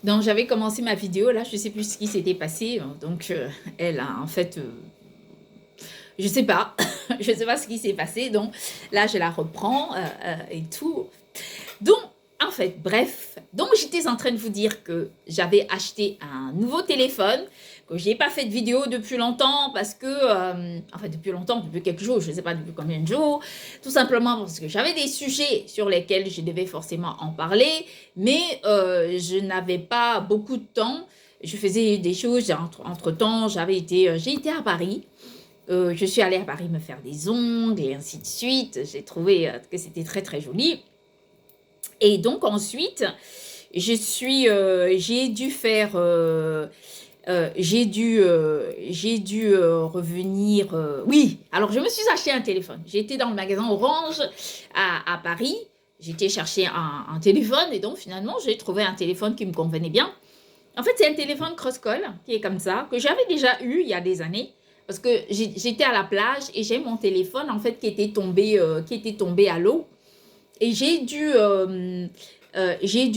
Donc, j'avais commencé ma vidéo, là, je ne sais plus ce qui s'était passé. Donc, elle a, en fait, je ne sais pas, je ne sais pas ce qui s'est passé. Donc, là, je la reprends et tout. Donc, en fait, bref, donc j'étais en train de vous dire que j'avais acheté un nouveau téléphone, que je n'ai pas fait de vidéo depuis longtemps parce que, enfin depuis longtemps, depuis quelques jours, je ne sais pas depuis combien de jours, tout simplement parce que j'avais des sujets sur lesquels je devais forcément en parler, mais je n'avais pas beaucoup de temps. Je faisais des choses, entre-temps, j'ai été à Paris. Je suis allée à Paris me faire des ongles et ainsi de suite. J'ai trouvé que c'était très très joli. Et donc ensuite, j'ai dû faire, j'ai dû revenir. Oui, alors je me suis acheté un téléphone. J'ai été dans le magasin Orange à Paris. J'ai été chercher un téléphone et donc finalement j'ai trouvé un téléphone qui me convenait bien. En fait, c'est un téléphone cross-call qui est comme ça, que j'avais déjà eu il y a des années. Parce que j'étais à la plage et j'ai mon téléphone en fait qui était tombé à l'eau. Et j'ai dû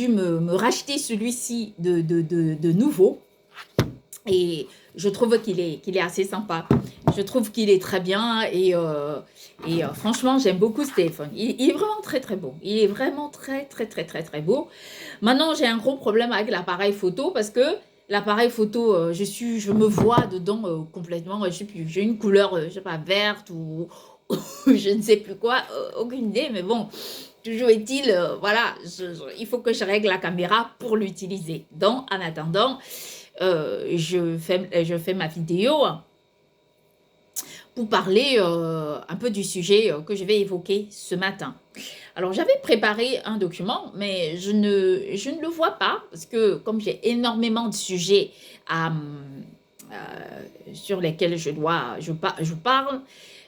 me racheter celui-ci de nouveau. Et je trouve qu'il est assez sympa. Je trouve qu'il est très bien et franchement, j'aime beaucoup ce téléphone. Il est vraiment très très beau. Il est vraiment très très très très très beau. Maintenant, j'ai un gros problème avec l'appareil photo parce que l'appareil photo, je me vois dedans complètement. Je sais plus, j'ai une couleur, je sais pas, verte ou je ne sais plus quoi, aucune idée, mais bon, toujours est-il, voilà, il faut que je règle la caméra pour l'utiliser. Donc, en attendant, je fais ma vidéo pour parler un peu du sujet que je vais évoquer ce matin. Alors, j'avais préparé un document, mais je ne le vois pas parce que comme j'ai énormément de sujets sur lesquels je parle,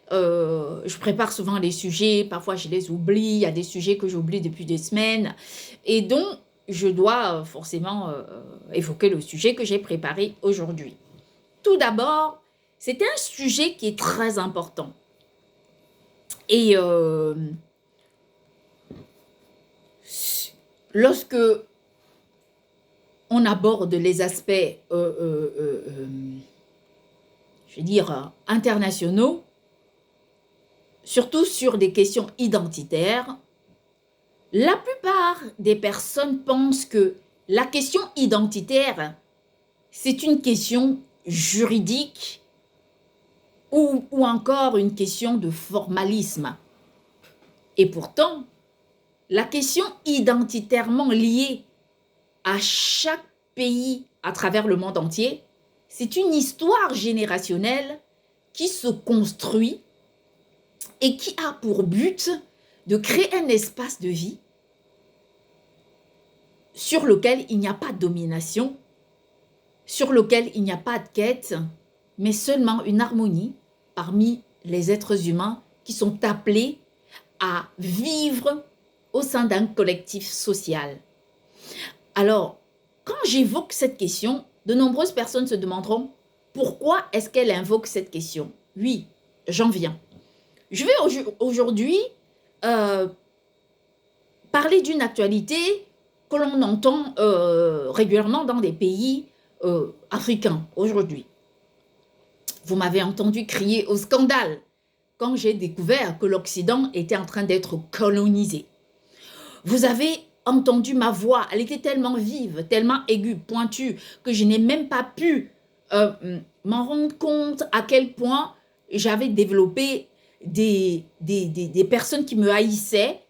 je prépare souvent les sujets, parfois je les oublie, il y a des sujets que j'oublie depuis des semaines. Et donc, je dois forcément évoquer le sujet que j'ai préparé aujourd'hui. Tout d'abord, c'est un sujet qui est très important. Et lorsque on aborde les aspects, je vais dire, internationaux, surtout sur des questions identitaires, la plupart des personnes pensent que la question identitaire, c'est une question juridique ou encore une question de formalisme. Et pourtant, la question identitairement liée à chaque pays à travers le monde entier, c'est une histoire générationnelle qui se construit et qui a pour but de créer un espace de vie sur lequel il n'y a pas de domination, sur lequel il n'y a pas de quête, mais seulement une harmonie parmi les êtres humains qui sont appelés à vivre au sein d'un collectif social. Alors, quand j'évoque cette question, de nombreuses personnes se demanderont pourquoi est-ce qu'elle invoque cette question. Oui, j'en viens. Je vais aujourd'hui euh, parler d'une actualité que l'on entend régulièrement dans des pays africains aujourd'hui. Vous m'avez entendu crier au scandale quand j'ai découvert que l'Occident était en train d'être colonisé. Vous avez entendu ma voix, elle était tellement vive, tellement aiguë, pointue, que je n'ai même pas pu m'en rendre compte à quel point j'avais développé des personnes qui me haïssaient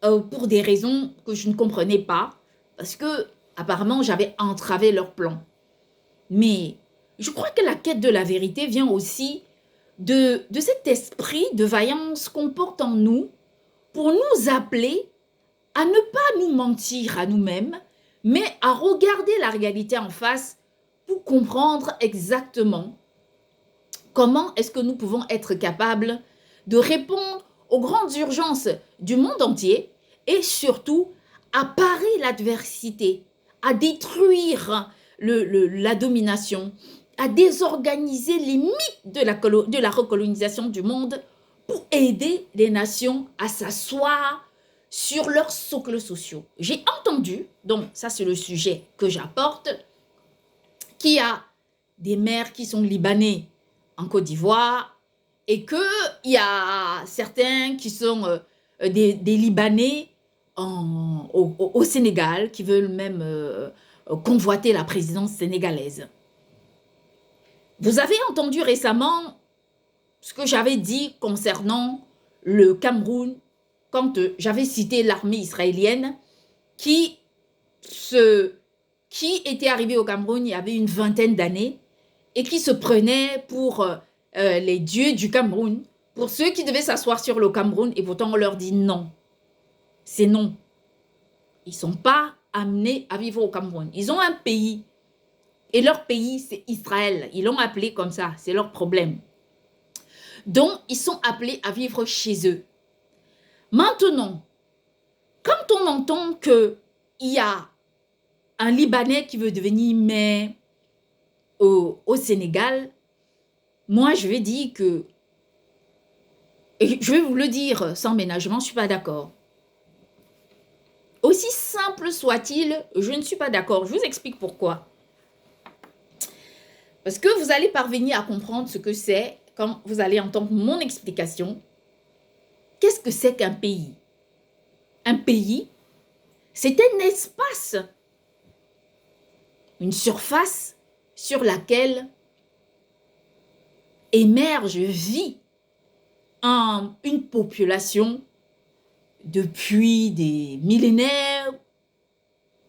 pour des raisons que je ne comprenais pas, parce que apparemment j'avais entravé leur plan. Mais je crois que la quête de la vérité vient aussi de cet esprit de vaillance qu'on porte en nous pour nous appeler à ne pas nous mentir à nous-mêmes, mais à regarder la réalité en face pour comprendre exactement comment est-ce que nous pouvons être capables de répondre aux grandes urgences du monde entier et surtout à parer l'adversité, à détruire la domination, à désorganiser les mythes de la recolonisation du monde pour aider les nations à s'asseoir sur leurs socles sociaux. J'ai entendu, donc ça c'est le sujet que j'apporte, qu'il y a des maires qui sont libanais en Côte d'Ivoire et qu'il y a certains qui sont des Libanais au Sénégal qui veulent même convoiter la présidence sénégalaise. Vous avez entendu récemment ce que j'avais dit concernant le Cameroun quand j'avais cité l'armée israélienne qui était arrivée au Cameroun il y avait une vingtaine d'années et qui se prenait pour les dieux du Cameroun, pour ceux qui devaient s'asseoir sur le Cameroun, et pourtant on leur dit non. C'est non. Ils ne sont pas amenés à vivre au Cameroun. Ils ont un pays et leur pays c'est Israël. Ils l'ont appelé comme ça, c'est leur problème. Donc ils sont appelés à vivre chez eux. Maintenant, quand on entend qu'il y a un Libanais qui veut devenir maire au Sénégal, moi je vais dire que, et je vais vous le dire sans ménagement, je ne suis pas d'accord. Aussi simple soit-il, je ne suis pas d'accord. Je vous explique pourquoi. Parce que vous allez parvenir à comprendre ce que c'est quand vous allez entendre mon explication. Qu'est-ce que c'est qu'un pays? Un pays, c'est un espace, une surface sur laquelle émerge, vit une population depuis des millénaires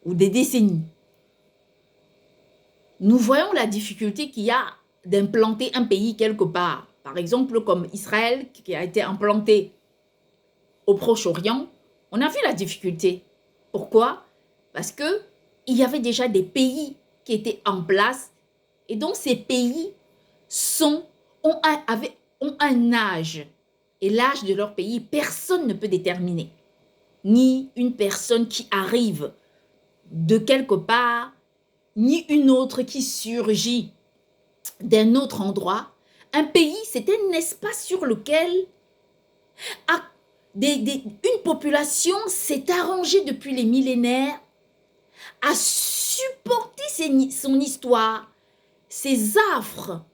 ou des décennies. Nous voyons la difficulté qu'il y a d'implanter un pays quelque part. Par exemple, comme Israël qui a été implanté au Proche-Orient, on a vu la difficulté. Pourquoi? Parce qu'il y avait déjà des pays qui étaient en place et donc ces pays ont un âge. Et l'âge de leur pays, personne ne peut déterminer. Ni une personne qui arrive de quelque part, ni une autre qui surgit d'un autre endroit. Un pays, c'est un espace sur lequel une population s'est arrangée depuis les millénaires à supporter son histoire, ses affres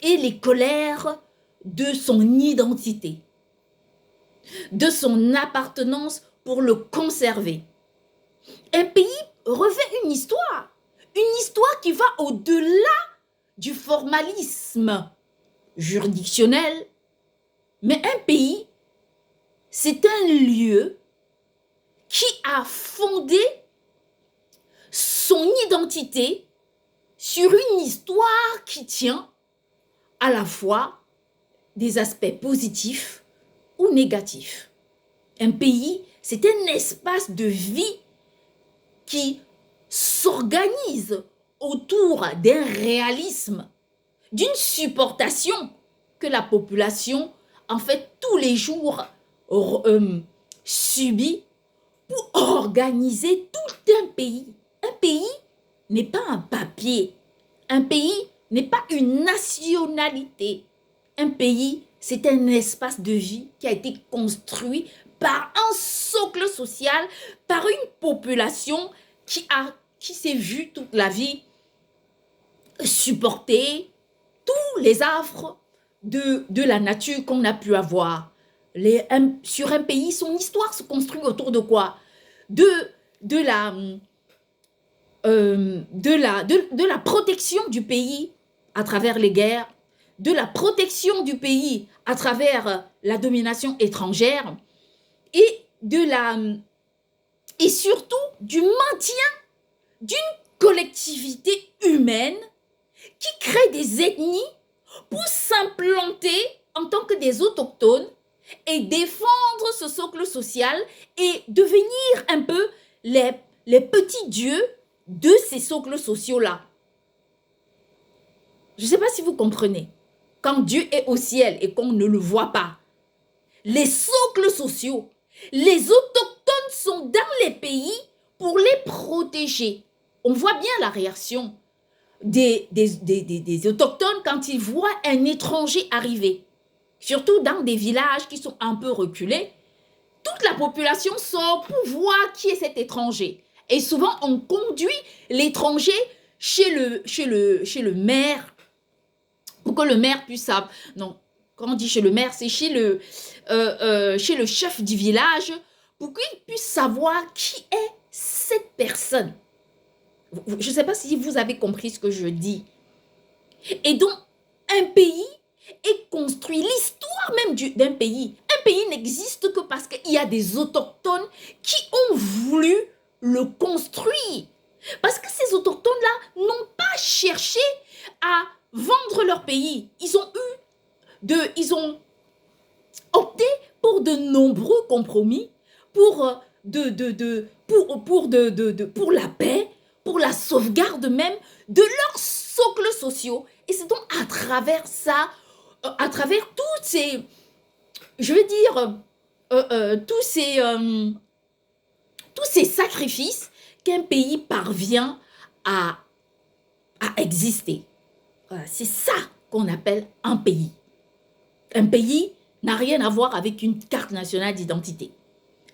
et les colères de son identité, de son appartenance pour le conserver. Un pays revêt une histoire qui va au-delà du formalisme juridictionnel, mais un pays, c'est un lieu qui a fondé son identité sur une histoire qui tient à la fois des aspects positifs ou négatifs. Un pays, c'est un espace de vie qui s'organise autour d'un réalisme, d'une supportation que la population, en fait, tous les jours subit pour organiser tout un pays. Un pays n'est pas un papier. Un pays n'est pas une nationalité. Un pays, c'est un espace de vie qui a été construit par un socle social, par une population qui s'est vue toute la vie supporter tous les affres de la nature qu'on a pu avoir. Sur un pays, son histoire se construit autour de quoi? De la protection du pays à travers les guerres, de la protection du pays à travers la domination étrangère et surtout du maintien d'une collectivité humaine qui crée des ethnies pour s'implanter en tant que des autochtones et défendre ce socle social et devenir un peu les petits dieux de ces socles sociaux-là. Je ne sais pas si vous comprenez. Quand Dieu est au ciel et qu'on ne le voit pas, les socles sociaux, les autochtones sont dans les pays pour les protéger. On voit bien la réaction des autochtones quand ils voient un étranger arriver. Surtout dans des villages qui sont un peu reculés. toute la population sort pour voir qui est cet étranger. Et souvent, on conduit l'étranger chez le maire pour que le maire puisse savoir. Non, quand on dit chez le maire, c'est chez le chef du village pour qu'il puisse savoir qui est cette personne. Je ne sais pas si vous avez compris ce que je dis. Et donc, un pays est construit, l'histoire même d'un pays. Un pays n'existe que parce qu'il y a des autochtones qui ont voulu le construire. Parce que ces autochtones-là n'ont pas cherché à vendre leur pays. Ils ont opté pour de nombreux compromis, pour la paix, pour la sauvegarde même de leurs socles sociaux. Et c'est donc à travers ça, à travers toutes ces, je veux dire, tous ces sacrifices qu'un pays parvient à exister. Voilà, c'est ça qu'on appelle un pays. Un pays n'a rien à voir avec une carte nationale d'identité.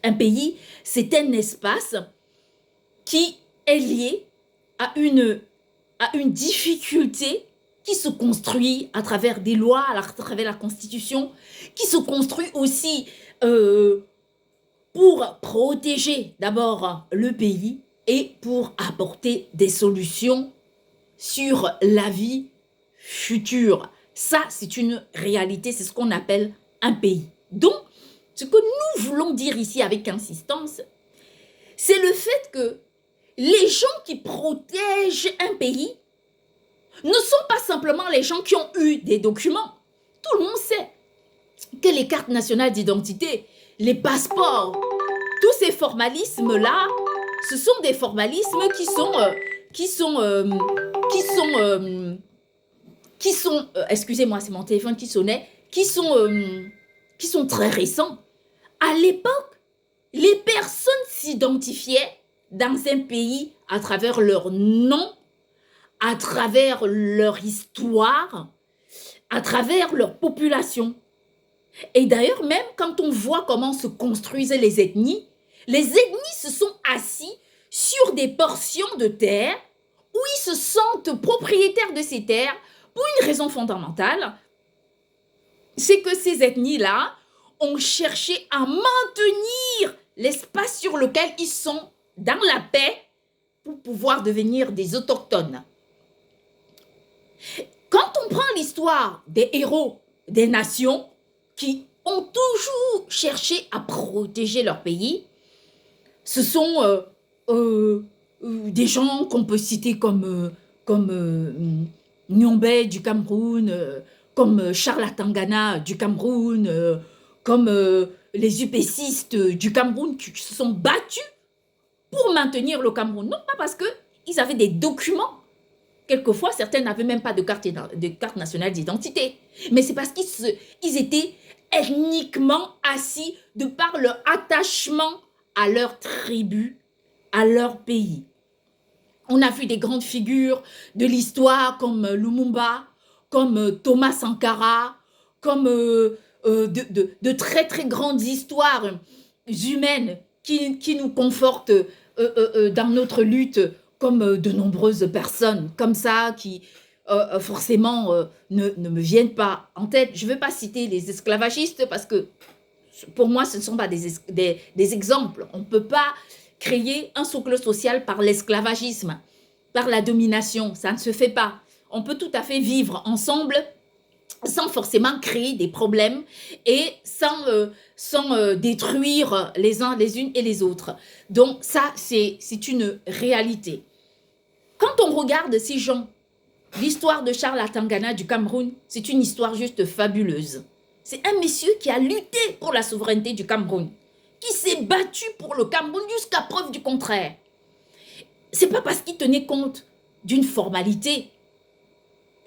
Un pays, c'est un espace qui est lié à une difficulté qui se construit à travers des lois, à travers la Constitution, qui se construit aussi pour protéger d'abord le pays et pour apporter des solutions sur la vie future. Ça, c'est une réalité, c'est ce qu'on appelle un pays. Donc, ce que nous voulons dire ici avec insistance, c'est le fait que les gens qui protègent un pays ne sont pas simplement les gens qui ont eu des documents. Tout le monde sait que les cartes nationales d'identité, les passeports, tous ces formalismes-là, ce sont des formalismes excusez-moi, c'est mon téléphone qui sonnait, qui sont très récents. À l'époque, les personnes s'identifiaient dans un pays à travers leur nom, à travers leur histoire, à travers leur population. Et d'ailleurs, même quand on voit comment se construisaient les ethnies se sont assis sur des portions de terre où ils se sentent propriétaires de ces terres pour une raison fondamentale, c'est que ces ethnies-là ont cherché à maintenir l'espace sur lequel ils sont dans la paix pour pouvoir devenir des autochtones. Quand on prend l'histoire des héros des nations qui ont toujours cherché à protéger leur pays, ce sont des gens qu'on peut citer comme Nyombé du Cameroun, comme Charles Atangana du Cameroun, comme les upécistes du Cameroun qui se sont battus pour maintenir le Cameroun. Non pas parce qu'ils avaient des documents. Quelquefois, certains n'avaient même pas de carte nationale d'identité. Mais c'est parce qu'ils étaient ethniquement assis de par leur attachement à leur tribu, à leur pays. On a vu des grandes figures de l'histoire comme Lumumba, comme Thomas Sankara, comme de très très grandes histoires humaines qui nous confortent dans notre lutte, comme de nombreuses personnes comme ça qui forcément ne me viennent pas en tête. Je ne veux pas citer les esclavagistes parce que pour moi, ce ne sont pas des exemples. On ne peut pas créer un socle social par l'esclavagisme, par la domination. Ça ne se fait pas. On peut tout à fait vivre ensemble sans forcément créer des problèmes et sans détruire les uns les unes et les autres. Donc ça, c'est une réalité. Quand on regarde ces gens, l'histoire de Charles Atangana du Cameroun, c'est une histoire juste fabuleuse. C'est un monsieur qui a lutté pour la souveraineté du Cameroun, qui s'est battu pour le Cameroun jusqu'à preuve du contraire. C'est pas parce qu'il tenait compte d'une formalité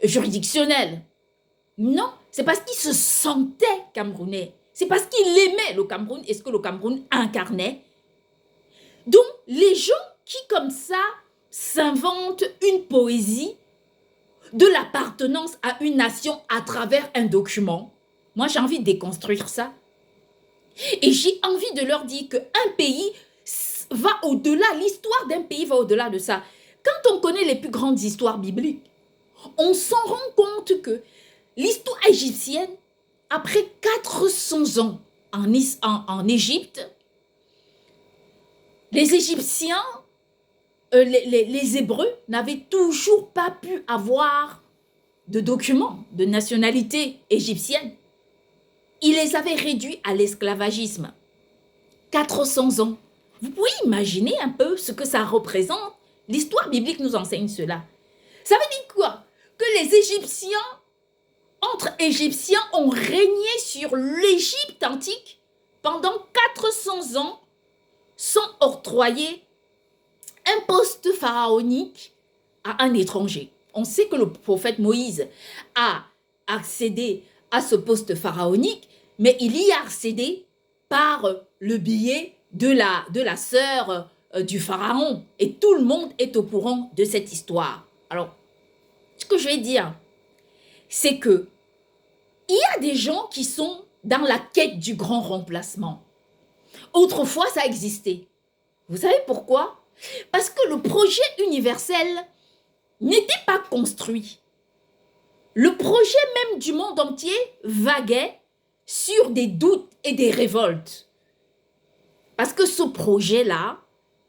juridictionnelle. Non, c'est parce qu'il se sentait camerounais. C'est parce qu'il aimait le Cameroun et ce que le Cameroun incarnait. Donc, les gens qui, comme ça, s'inventent une poésie de l'appartenance à une nation à travers un document, moi, j'ai envie de déconstruire ça. Et j'ai envie de leur dire qu'un pays va au-delà, l'histoire d'un pays va au-delà de ça. Quand on connaît les plus grandes histoires bibliques, on s'en rend compte que l'histoire égyptienne, après 400 ans en Égypte, les Égyptiens, les Hébreux n'avaient toujours pas pu avoir de documents de nationalité égyptienne. Ils les avaient réduits à l'esclavagisme. 400 ans. Vous pouvez imaginer un peu ce que ça représente. L'histoire biblique nous enseigne cela. Ça veut dire quoi? Que les Égyptiens, entre Égyptiens, ont régné sur l'Égypte antique pendant 400 ans sans octroyer un poste pharaonique à un étranger. On sait que le prophète Moïse a accédé à ce poste pharaonique, mais il y a accédé par le biais de la sœur du pharaon. Et tout le monde est au courant de cette histoire. Alors, ce que je vais dire, c'est que il y a des gens qui sont dans la quête du grand remplacement. Autrefois, ça existait. Vous savez pourquoi? Parce que le projet universel n'était pas construit. Le projet même du monde entier vaguait sur des doutes et des révoltes. Parce que ce projet-là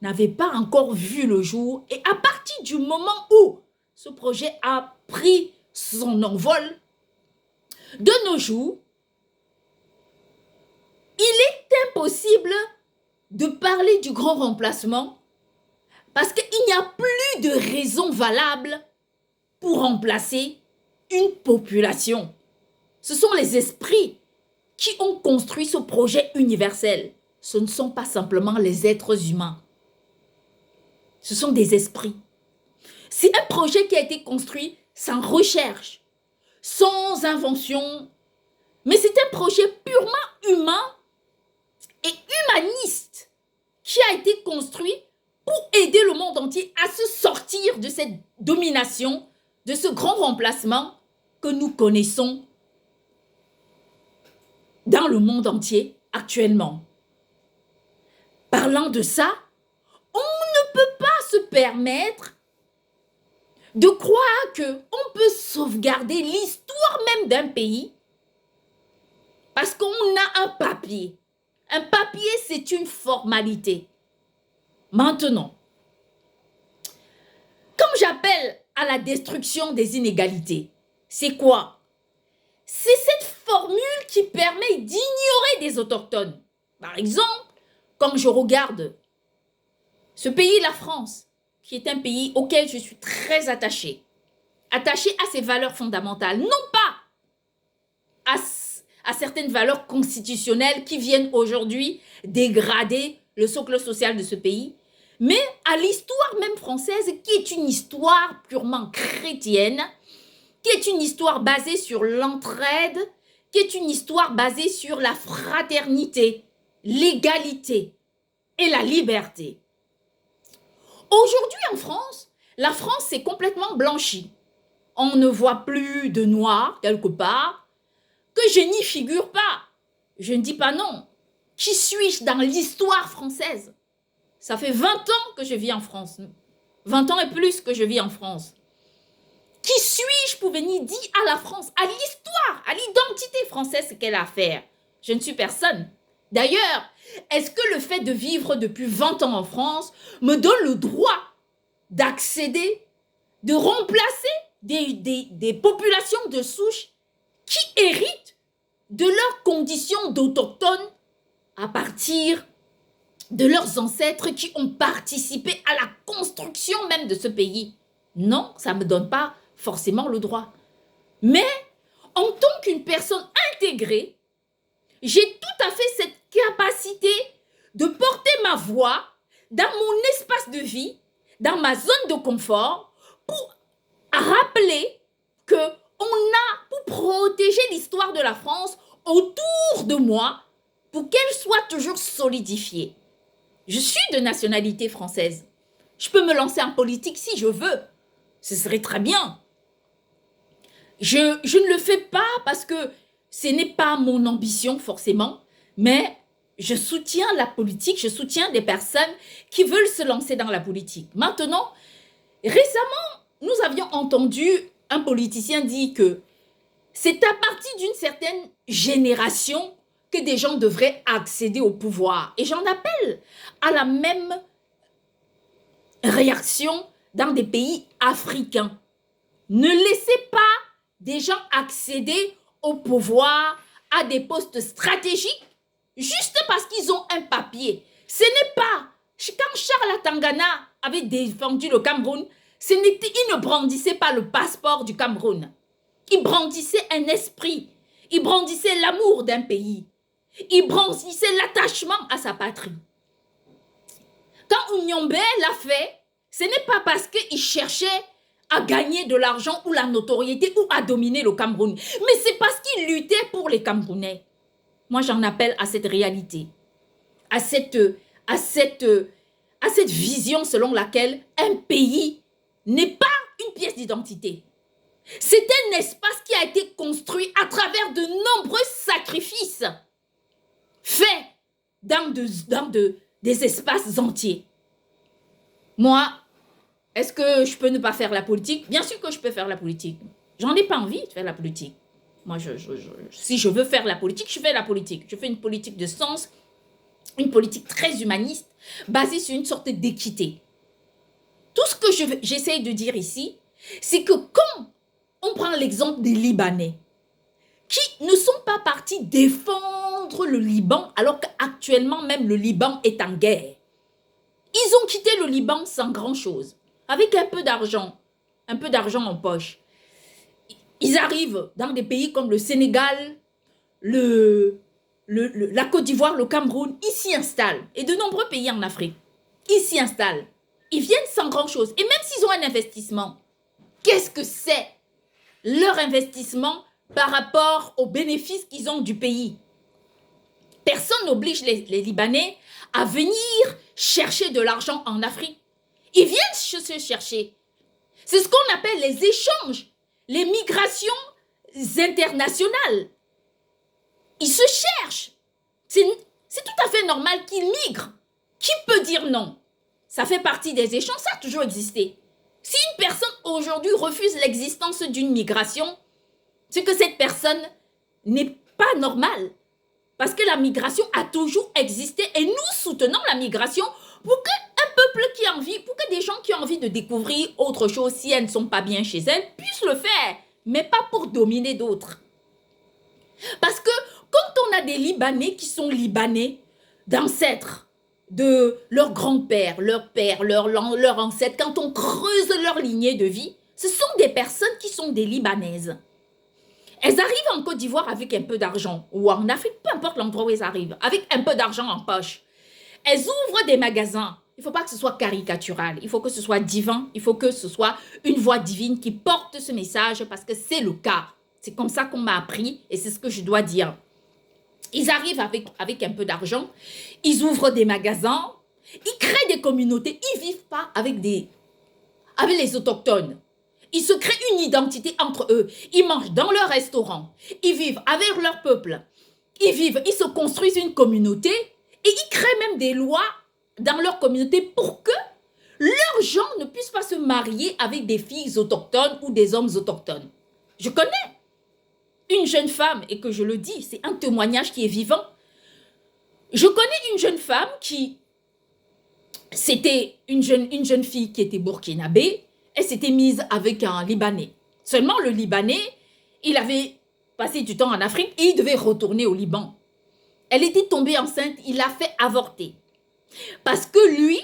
n'avait pas encore vu le jour. Et à partir du moment où ce projet a pris son envol, de nos jours, il est impossible de parler du grand remplacement parce qu'il n'y a plus de raison valable pour remplacer une population. Ce sont les esprits qui ont construit ce projet universel. Ce ne sont pas simplement les êtres humains. Ce sont des esprits. C'est un projet qui a été construit sans recherche, sans invention, mais c'est un projet purement humain et humaniste qui a été construit pour aider le monde entier à se sortir de cette domination, de ce grand remplacement que nous connaissons dans le monde entier actuellement. Parlant de ça, on ne peut pas se permettre de croire qu'on peut sauvegarder l'histoire même d'un pays parce qu'on a un papier. Un papier, c'est une formalité. Maintenant, comme j'appelle à la destruction des inégalités, c'est quoi? C'est cette formule qui permet d'ignorer des autochtones. Par exemple, quand je regarde ce pays, la France, qui est un pays auquel je suis très attachée à ses valeurs fondamentales, non pas à certaines valeurs constitutionnelles qui viennent aujourd'hui dégrader le socle social de ce pays, mais à l'histoire même française qui est une histoire purement chrétienne, qui est une histoire basée sur l'entraide, qui est une histoire basée sur la fraternité, l'égalité et la liberté. Aujourd'hui en France, la France s'est complètement blanchie. On ne voit plus de noirs quelque part, que je n'y figure pas. Je ne dis pas non. Qui suis-je dans l'histoire française? Ça fait 20 ans que je vis en France. 20 ans et plus que je vis en France. Qui suis-je pour venir dire à la France, à l'histoire, à l'identité française ce qu'elle a à faire? Je ne suis personne. D'ailleurs, est-ce que le fait de vivre depuis 20 ans en France me donne le droit d'accéder, de remplacer des populations de souche qui héritent de leurs conditions d'autochtones à partir de leurs ancêtres qui ont participé à la construction même de ce pays? Non, ça ne me donne pas forcément le droit. Mais en tant qu'une personne intégrée, j'ai tout à fait cette capacité de porter ma voix dans mon espace de vie, dans ma zone de confort, pour rappeler que on a, pour protéger l'histoire de la France autour de moi, pour qu'elle soit toujours solidifiée. Je suis de nationalité française. Je peux me lancer en politique si je veux. Ce serait très bien. Je ne le fais pas parce que ce n'est pas mon ambition forcément, mais je soutiens la politique, je soutiens des personnes qui veulent se lancer dans la politique. Maintenant, récemment, nous avions entendu un politicien dire que c'est à partir d'une certaine génération que des gens devraient accéder au pouvoir. Et j'en appelle à la même réaction dans des pays africains. Ne laissez pas des gens accéder au pouvoir, à des postes stratégiques, juste parce qu'ils ont un papier. Ce n'est pas, quand Charles Tangana avait défendu le Cameroun, il ne brandissait pas le passeport du Cameroun. Il brandissait un esprit, il brandissait l'amour d'un pays, il brandissait l'attachement à sa patrie. Quand Unyombe l'a fait, ce n'est pas parce qu'il cherchait à gagner de l'argent ou la notoriété ou à dominer le Cameroun, mais c'est parce qu'il luttait pour les Camerounais. Moi, j'en appelle à cette réalité, à cette vision selon laquelle un pays n'est pas une pièce d'identité. C'est un espace qui a été construit à travers de nombreux sacrifices faits dans des espaces entiers. Moi, est-ce que je peux ne pas faire la politique? Bien sûr que je peux faire la politique. J'en ai pas envie de faire la politique. Moi, si je veux faire la politique, je fais la politique. Je fais une politique de sens, une politique très humaniste, basée sur une sorte d'équité. Tout ce que j'essaye de dire ici, c'est que quand on prend l'exemple des Libanais, qui ne sont pas partis défendre le Liban, alors qu'actuellement même le Liban est en guerre. Ils ont quitté le Liban sans grand-chose, avec un peu d'argent en poche. Ils arrivent dans des pays comme le Sénégal, la Côte d'Ivoire, le Cameroun, ils s'y installent. Et de nombreux pays en Afrique, ils s'y installent. Ils viennent sans grand-chose. Et même s'ils ont un investissement, qu'est-ce que c'est leur investissement par rapport aux bénéfices qu'ils ont du pays? Personne n'oblige les Libanais à venir chercher de l'argent en Afrique. Ils viennent se chercher. C'est ce qu'on appelle les échanges, les migrations internationales. Ils se cherchent. C'est tout à fait normal qu'ils migrent. Qui peut dire non? Ça fait partie des échanges, ça a toujours existé. Si une personne aujourd'hui refuse l'existence d'une migration, c'est que cette personne n'est pas normale. Parce que la migration a toujours existé et nous soutenons la migration pour qu'un peuple qui a envie, pour que des gens qui ont envie de découvrir autre chose si elles ne sont pas bien chez elles puissent le faire, mais pas pour dominer d'autres. Parce que quand on a des Libanais qui sont Libanais d'ancêtres, de leur grand-père, leur père, leur ancêtre, quand on creuse leur lignée de vie, ce sont des personnes qui sont des Libanaises. Elles arrivent en Côte d'Ivoire avec un peu d'argent, ou en Afrique, peu importe l'endroit où elles arrivent, avec un peu d'argent en poche. Elles ouvrent des magasins. Il ne faut pas que ce soit caricatural, il faut que ce soit divin, il faut que ce soit une voix divine qui porte ce message parce que c'est le cas. C'est comme ça qu'on m'a appris et c'est ce que je dois dire. Ils arrivent avec un peu d'argent, ils ouvrent des magasins, ils créent des communautés, ils ne vivent pas avec les autochtones. Ils se créent une identité entre eux. Ils mangent dans leur restaurant. Ils vivent avec leur peuple. Ils se construisent une communauté et ils créent même des lois dans leur communauté pour que leurs gens ne puissent pas se marier avec des filles autochtones ou des hommes autochtones. Je connais une jeune femme, et que je le dis, c'est un témoignage qui est vivant. Je connais une jeune femme c'était une jeune fille qui était burkinabé. Elle s'était mise avec un Libanais. Seulement le Libanais, il avait passé du temps en Afrique et il devait retourner au Liban. Elle était tombée enceinte, il l'a fait avorter. Parce que lui,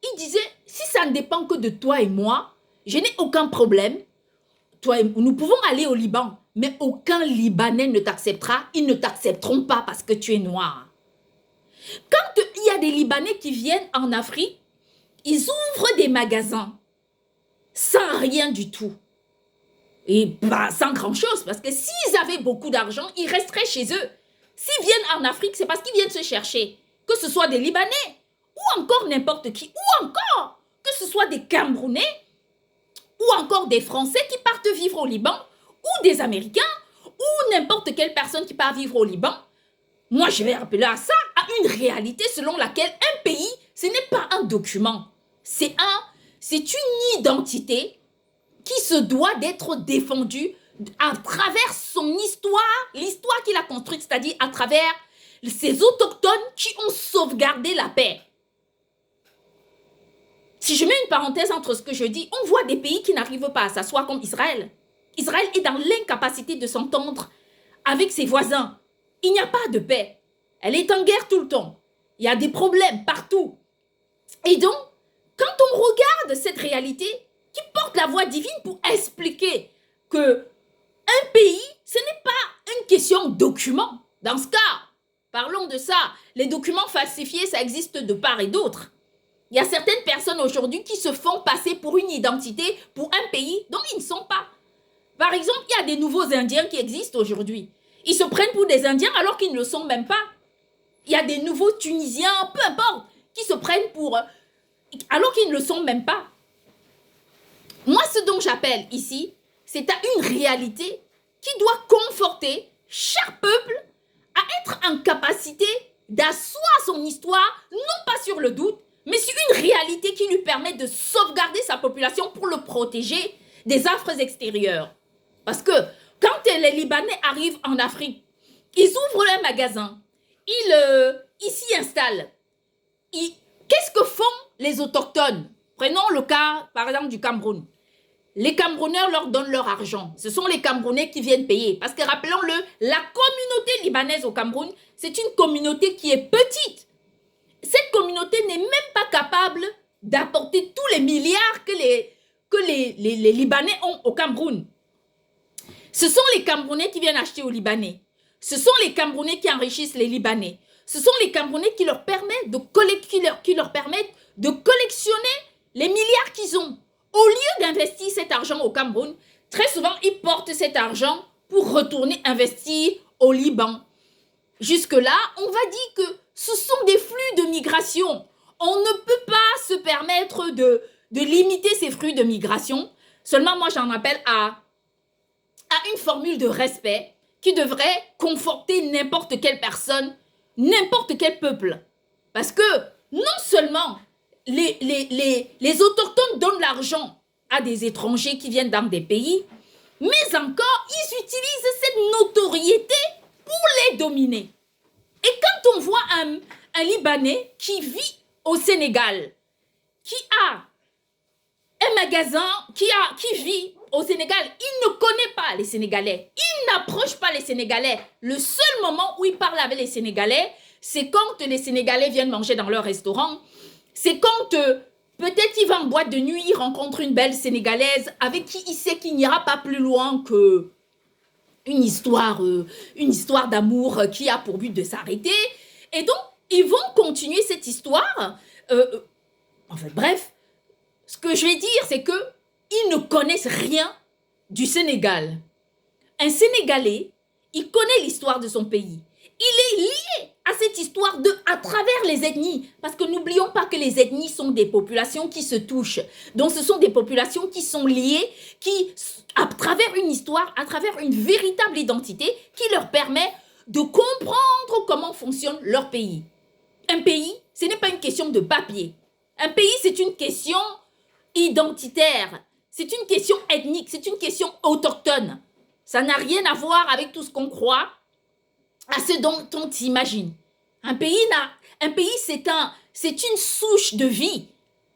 il disait, si ça ne dépend que de toi et moi, je n'ai aucun problème. Nous pouvons aller au Liban, mais aucun Libanais ne t'acceptera. Ils ne t'accepteront pas parce que tu es noir. Quand il y a des Libanais qui viennent en Afrique, ils ouvrent des magasins sans rien du tout. Et sans grand-chose, parce que s'ils avaient beaucoup d'argent, ils resteraient chez eux. S'ils viennent en Afrique, c'est parce qu'ils viennent se chercher. Que ce soit des Libanais, ou encore n'importe qui, ou encore que ce soit des Camerounais, ou encore des Français qui partent vivre au Liban, ou des Américains, ou n'importe quelle personne qui part vivre au Liban. Moi, je vais appeler à ça une réalité selon laquelle un pays, ce n'est pas un document. C'est une identité qui se doit d'être défendue à travers son histoire, l'histoire qu'il a construite, c'est-à-dire à travers ces autochtones qui ont sauvegardé la paix. Si je mets une parenthèse entre ce que je dis, on voit des pays qui n'arrivent pas à s'asseoir comme Israël. Israël est dans l'incapacité de s'entendre avec ses voisins. Il n'y a pas de paix. Elle est en guerre tout le temps. Il y a des problèmes partout. Et donc, quand on regarde cette réalité qui porte la voix divine pour expliquer que un pays, ce n'est pas une question de document. Dans ce cas, parlons de ça. Les documents falsifiés, ça existe de part et d'autre. Il y a certaines personnes aujourd'hui qui se font passer pour une identité, pour un pays dont ils ne sont pas. Par exemple, il y a des nouveaux Indiens qui existent aujourd'hui. Ils se prennent pour des Indiens alors qu'ils ne le sont même pas. Il y a des nouveaux Tunisiens, peu importe, qui se prennent pour... alors qu'ils ne le sont même pas. Moi, ce dont j'appelle ici, c'est à une réalité qui doit conforter chaque peuple à être en capacité d'asseoir son histoire, non pas sur le doute, mais sur une réalité qui lui permet de sauvegarder sa population pour le protéger des affres extérieures. Parce que quand les Libanais arrivent en Afrique, ils ouvrent leur magasin, ils s'y installent. Qu'est-ce que font les autochtones? Prenons le cas, par exemple, du Cameroun. Les Camerounais leur donnent leur argent. Ce sont les Camerounais qui viennent payer. Parce que rappelons-le, la communauté libanaise au Cameroun, c'est une communauté qui est petite. Cette communauté n'est même pas capable d'apporter tous les milliards que les Libanais ont au Cameroun. Ce sont les Camerounais qui viennent acheter aux Libanais. Ce sont les Camerounais qui enrichissent les Libanais. Ce sont les Camerounais qui leur permettent de collectionner les milliards qu'ils ont. Au lieu d'investir cet argent au Cameroun, très souvent, ils portent cet argent pour retourner investir au Liban. Jusque-là, on va dire que ce sont des flux de migration. On ne peut pas se permettre de limiter ces flux de migration. Seulement, moi, j'en appelle à une formule de respect qui devrait conforter n'importe quelle personne, n'importe quel peuple. Parce que non seulement les autochtones donnent l'argent à des étrangers qui viennent dans des pays, mais encore, ils utilisent cette notoriété pour les dominer. Et quand on voit un Libanais qui vit au Sénégal, qui a un magasin, qui vit au Sénégal, il ne connaît pas les Sénégalais. Il n'approche pas les Sénégalais. Le seul moment où il parle avec les Sénégalais, c'est quand les Sénégalais viennent manger dans leur restaurant. C'est quand peut-être il va en boîte de nuit, il rencontre une belle Sénégalaise avec qui il sait qu'il n'ira pas plus loin que une histoire d'amour qui a pour but de s'arrêter. Et donc, ils vont continuer cette histoire. En fait, bref, ce que je vais dire, c'est qu'ils ne connaissent rien du Sénégal. Un Sénégalais, il connaît l'histoire de son pays. Il est lié à cette histoire à travers les ethnies. Parce que n'oublions pas que les ethnies sont des populations qui se touchent. Donc, ce sont des populations qui sont liées, qui, à travers une histoire, à travers une véritable identité, qui leur permet de comprendre comment fonctionne leur pays. Un pays, ce n'est pas une question de papier. Un pays, c'est une question identitaire. C'est une question ethnique. C'est une question autochtone. Ça n'a rien à voir avec tout ce qu'on croit, à ce dont on s'imagine. Un pays, c'est une souche de vie.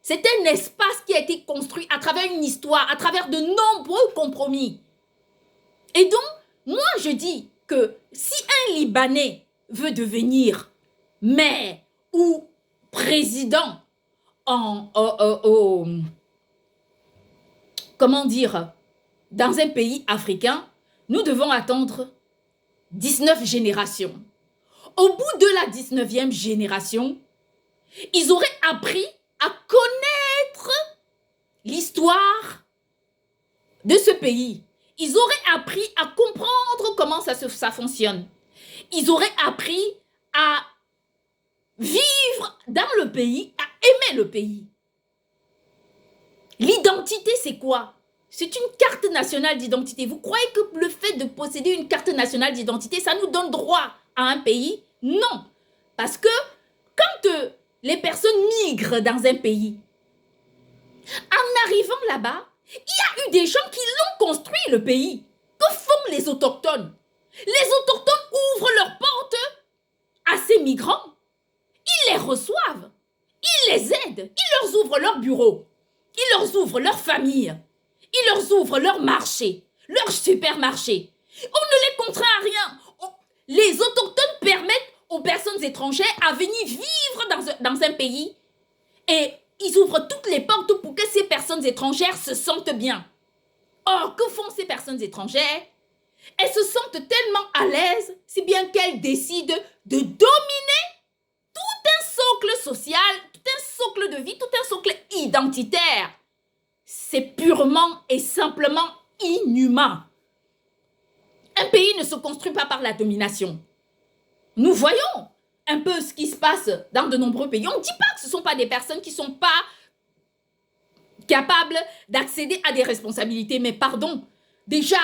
C'est un espace qui a été construit à travers une histoire, à travers de nombreux compromis. Et donc, moi, je dis que si un Libanais veut devenir maire ou président comment dire, dans un pays africain, nous devons attendre 19 générations. Au bout de la 19e génération, ils auraient appris à connaître l'histoire de ce pays. Ils auraient appris à comprendre comment ça fonctionne. Ils auraient appris à vivre dans le pays, à aimer le pays. L'identité, c'est quoi? C'est une carte nationale d'identité. Vous croyez que le fait de posséder une carte nationale d'identité, ça nous donne droit à un pays? Non. Parce que quand les personnes migrent dans un pays, en arrivant là-bas, il y a eu des gens qui l'ont construit, le pays. Que font les autochtones? Les autochtones ouvrent leurs portes à ces migrants. Ils les reçoivent. Ils les aident. Ils leur ouvrent leurs bureaux. Ils leur ouvrent leur famille. Ils leur ouvrent leur marché, leur supermarché. On ne les contraint à rien. Les autochtones permettent aux personnes étrangères à venir vivre dans un pays et ils ouvrent toutes les portes pour que ces personnes étrangères se sentent bien. Or, que font ces personnes étrangères? Elles se sentent tellement à l'aise, si bien qu'elles décident de dominer tout un socle social, tout un socle de vie, tout un socle identitaire. C'est purement et simplement inhumain. Un pays ne se construit pas par la domination. Nous voyons un peu ce qui se passe dans de nombreux pays. On ne dit pas que ce ne sont pas des personnes qui ne sont pas capables d'accéder à des responsabilités, mais pardon, déjà,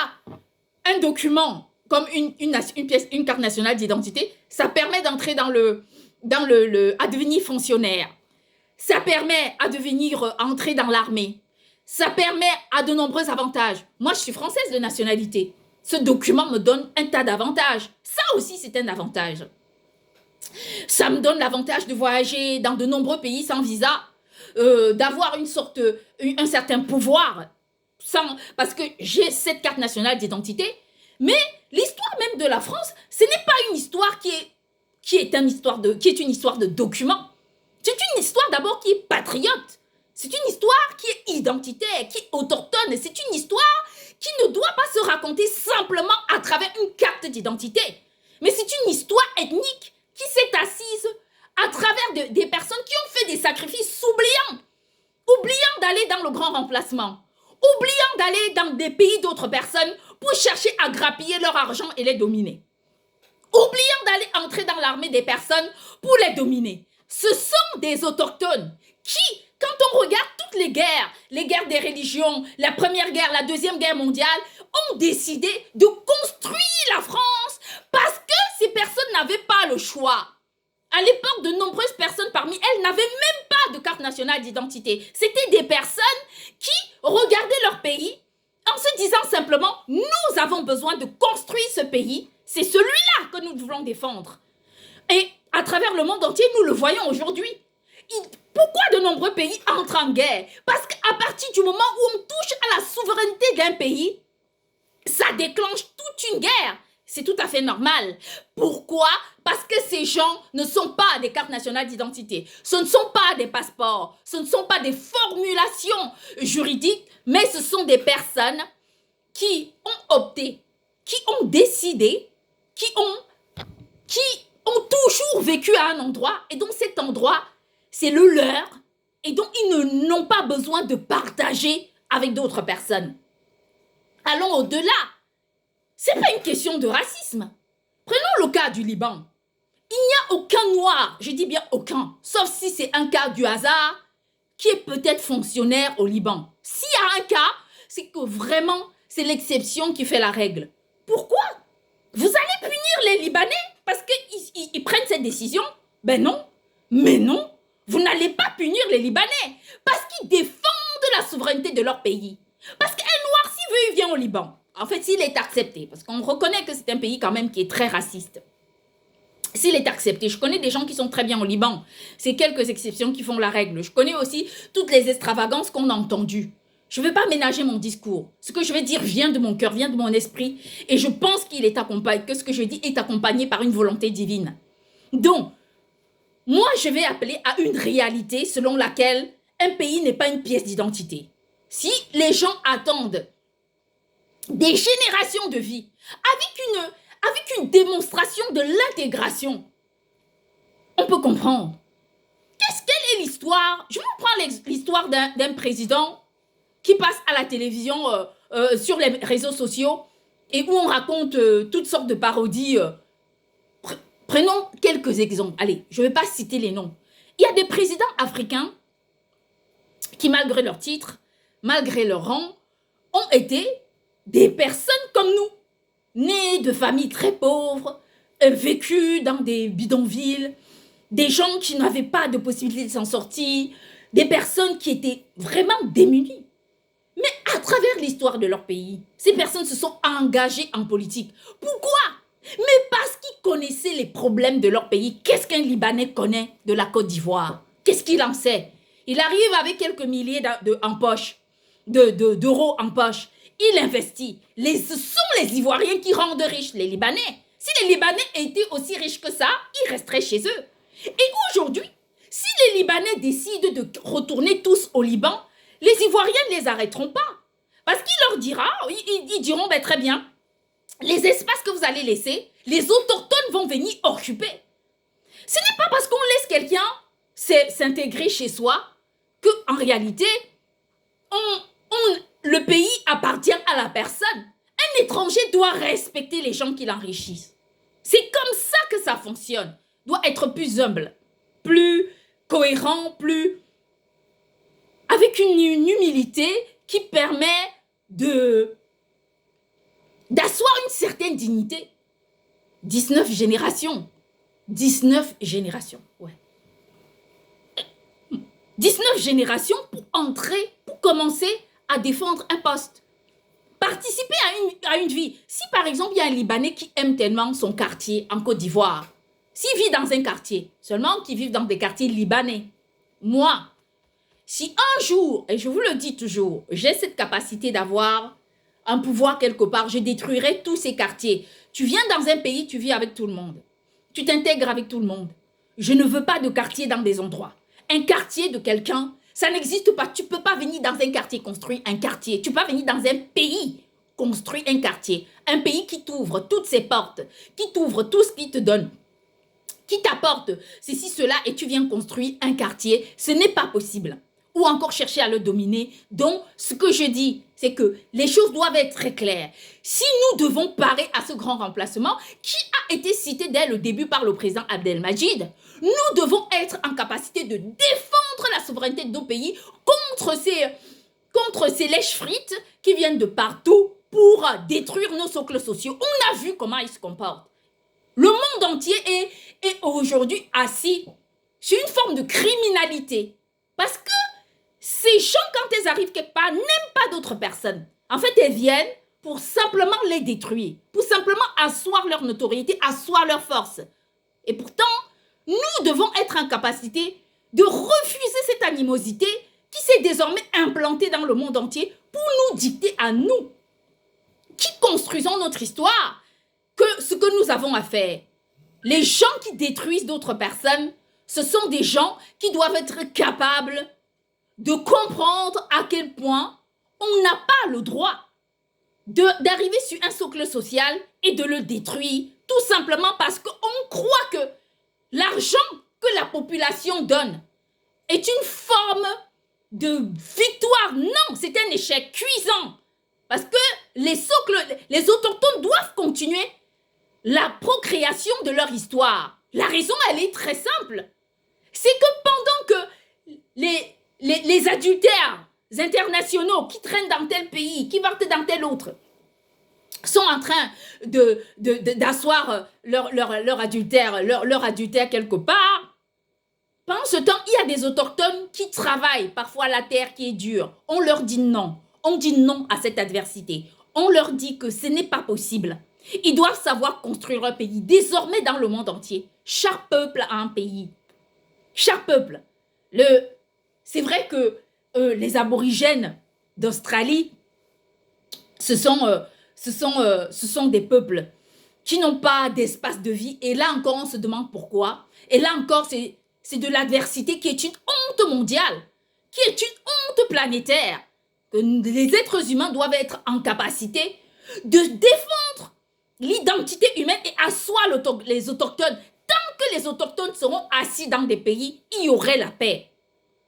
un document comme une carte nationale d'identité, ça permet d'entrer à devenir fonctionnaire. Ça permet à entrer dans l'armée. Ça permet à de nombreux avantages. Moi, je suis française de nationalité. Ce document me donne un tas d'avantages. Ça aussi, c'est un avantage. Ça me donne l'avantage de voyager dans de nombreux pays sans visa, d'avoir un certain pouvoir, parce que j'ai cette carte nationale d'identité. Mais l'histoire même de la France, ce n'est pas une histoire qui est une histoire de documents. C'est une histoire d'abord qui est patriote. C'est une histoire qui est identitaire, qui est autochtone. C'est une histoire qui ne doit pas se raconter simplement à travers une carte d'identité. Mais c'est une histoire ethnique qui s'est assise à travers des personnes qui ont fait des sacrifices oubliant d'aller dans le grand remplacement, oubliant d'aller dans des pays d'autres personnes pour chercher à grappiller leur argent et les dominer, oubliant d'aller entrer dans l'armée des personnes pour les dominer. Ce sont des autochtones qui, quand on regarde toutes les guerres des religions, la première guerre, la deuxième guerre mondiale, ont décidé de construire la France parce que ces personnes n'avaient pas le choix. À l'époque, de nombreuses personnes parmi elles n'avaient même pas de carte nationale d'identité. C'était des personnes qui regardaient leur pays en se disant simplement « Nous avons besoin de construire ce pays, c'est celui-là que nous voulons défendre. » Et à travers le monde entier, nous le voyons aujourd'hui. Pourquoi de nombreux pays entrent en guerre? Parce qu'à partir du moment où on touche à la souveraineté d'un pays, ça déclenche toute une guerre. C'est tout à fait normal. Pourquoi? Parce que ces gens ne sont pas des cartes nationales d'identité. Ce ne sont pas des passeports. Ce ne sont pas des formulations juridiques, mais ce sont des personnes qui ont opté, qui ont décidé, qui ont toujours vécu à un endroit et donc cet endroit, c'est le leur et donc ils n'ont pas besoin de partager avec d'autres personnes. Allons au-delà. Ce n'est pas une question de racisme. Prenons le cas du Liban. Il n'y a aucun noir, je dis bien aucun, sauf si c'est un cas du hasard, qui est peut-être fonctionnaire au Liban. S'il y a un cas, c'est que vraiment, c'est l'exception qui fait la règle. Pourquoi? Vous allez punir les Libanais parce qu'ils prennent cette décision? Ben non. Mais non, vous n'allez pas punir les Libanais parce qu'ils défendent la souveraineté de leur pays. Parce qu'un noir, s'il veut, il vient au Liban. En fait, s'il est accepté, parce qu'on reconnaît que c'est un pays quand même qui est très raciste. S'il est accepté, je connais des gens qui sont très bien au Liban. C'est quelques exceptions qui font la règle. Je connais aussi toutes les extravagances qu'on a entendues. Je ne vais pas ménager mon discours. Ce que je vais dire vient de mon cœur, vient de mon esprit. Et je pense qu'il est accompagné, que ce que je dis est accompagné par une volonté divine. Donc, moi, je vais appeler à une réalité selon laquelle un pays n'est pas une pièce d'identité. Si les gens attendent des générations de vie avec une démonstration de l'intégration, on peut comprendre. Quelle est l'histoire? Je vais vous prendre l'histoire d'un président qui passe à la télévision, sur les réseaux sociaux, et où on raconte toutes sortes de parodies. Prenons quelques exemples. Allez, je ne vais pas citer les noms. Il y a des présidents africains qui, malgré leur titre, malgré leur rang, ont été des personnes comme nous, nées de familles très pauvres, vécues dans des bidonvilles, des gens qui n'avaient pas de possibilité de s'en sortir, des personnes qui étaient vraiment démunies. Mais à travers l'histoire de leur pays, ces personnes se sont engagées en politique. Pourquoi? Mais parce qu'ils connaissaient les problèmes de leur pays. Qu'est-ce qu'un Libanais connaît de la Côte d'Ivoire? Qu'est-ce qu'il en sait? Il arrive avec quelques milliers en poche, d'euros en poche. Il investit. Ce sont les Ivoiriens qui rendent riches les Libanais. Si les Libanais étaient aussi riches que ça, ils resteraient chez eux. Et aujourd'hui, si les Libanais décident de retourner tous au Liban, les Ivoiriens ne les arrêteront pas. Parce qu'ils leur ils diront, ben, très bien, les espaces que vous allez laisser, les autochtones vont venir occuper. Ce n'est pas parce qu'on laisse quelqu'un s'intégrer chez soi qu'en réalité, le pays appartient à la personne. Un étranger doit respecter les gens qui l'enrichissent. C'est comme ça que ça fonctionne. Doit être plus humble, plus cohérent, avec une humilité qui permet d'asseoir une certaine dignité. 19 générations. 19 générations, ouais. 19 générations pour commencer à défendre un poste. Participer à une vie. Si par exemple, il y a un Libanais qui aime tellement son quartier en Côte d'Ivoire, s'il vit dans un quartier, seulement qu'il vit dans des quartiers libanais, moi, si un jour, et je vous le dis toujours, j'ai cette capacité d'avoir un pouvoir quelque part, je détruirai tous ces quartiers. Tu viens dans un pays, tu vis avec tout le monde. Tu t'intègres avec tout le monde. Je ne veux pas de quartier dans des endroits. Un quartier de quelqu'un, ça n'existe pas. Tu ne peux pas venir dans un quartier construire un quartier. Tu peux pas venir dans un pays construire un quartier. Un pays qui t'ouvre toutes ses portes, qui t'ouvre tout ce qu'il te donne, qui t'apporte ceci, cela, et tu viens construire un quartier. Ce n'est pas possible. Ou encore chercher à le dominer. Donc, ce que je dis, c'est que les choses doivent être très claires. Si nous devons parer à ce grand remplacement qui a été cité dès le début par le président Abdelmadjid, nous devons être en capacité de défendre la souveraineté de nos pays contre ces lèche-frites qui viennent de partout pour détruire nos socles sociaux. On a vu comment ils se comportent. Le monde entier est aujourd'hui assis sur une forme de criminalité. Parce que ces gens, quand elles arrivent quelque part, n'aiment pas d'autres personnes. En fait, elles viennent pour simplement les détruire, pour simplement asseoir leur notoriété, asseoir leur force. Et pourtant, nous devons être en capacité de refuser cette animosité qui s'est désormais implantée dans le monde entier pour nous dicter à nous, qui construisons notre histoire, que ce que nous avons à faire. Les gens qui détruisent d'autres personnes, ce sont des gens qui doivent être capables de comprendre à quel point on n'a pas le droit d'arriver sur un socle social et de le détruire, tout simplement parce qu'on croit que l'argent que la population donne est une forme de victoire. Non, c'est un échec cuisant. Parce que les autochtones doivent continuer la procréation de leur histoire. La raison, elle est très simple. C'est que pendant que les adultères internationaux qui traînent dans tel pays, qui partent dans tel autre, sont en train d'asseoir leur adultère quelque part, pendant ce temps, il y a des autochtones qui travaillent parfois la terre qui est dure. On leur dit non. On dit non à cette adversité. On leur dit que ce n'est pas possible. Ils doivent savoir construire un pays. Désormais, dans le monde entier, chaque peuple a un pays. Chaque peuple. C'est vrai que les aborigènes d'Australie, ce sont des peuples qui n'ont pas d'espace de vie. Et là encore, on se demande pourquoi. Et là encore, c'est de l'adversité qui est une honte mondiale, qui est une honte planétaire, que les êtres humains doivent être en capacité de défendre l'identité humaine et asseoir les autochtones. Tant que les autochtones seront assis dans des pays, il y aurait la paix.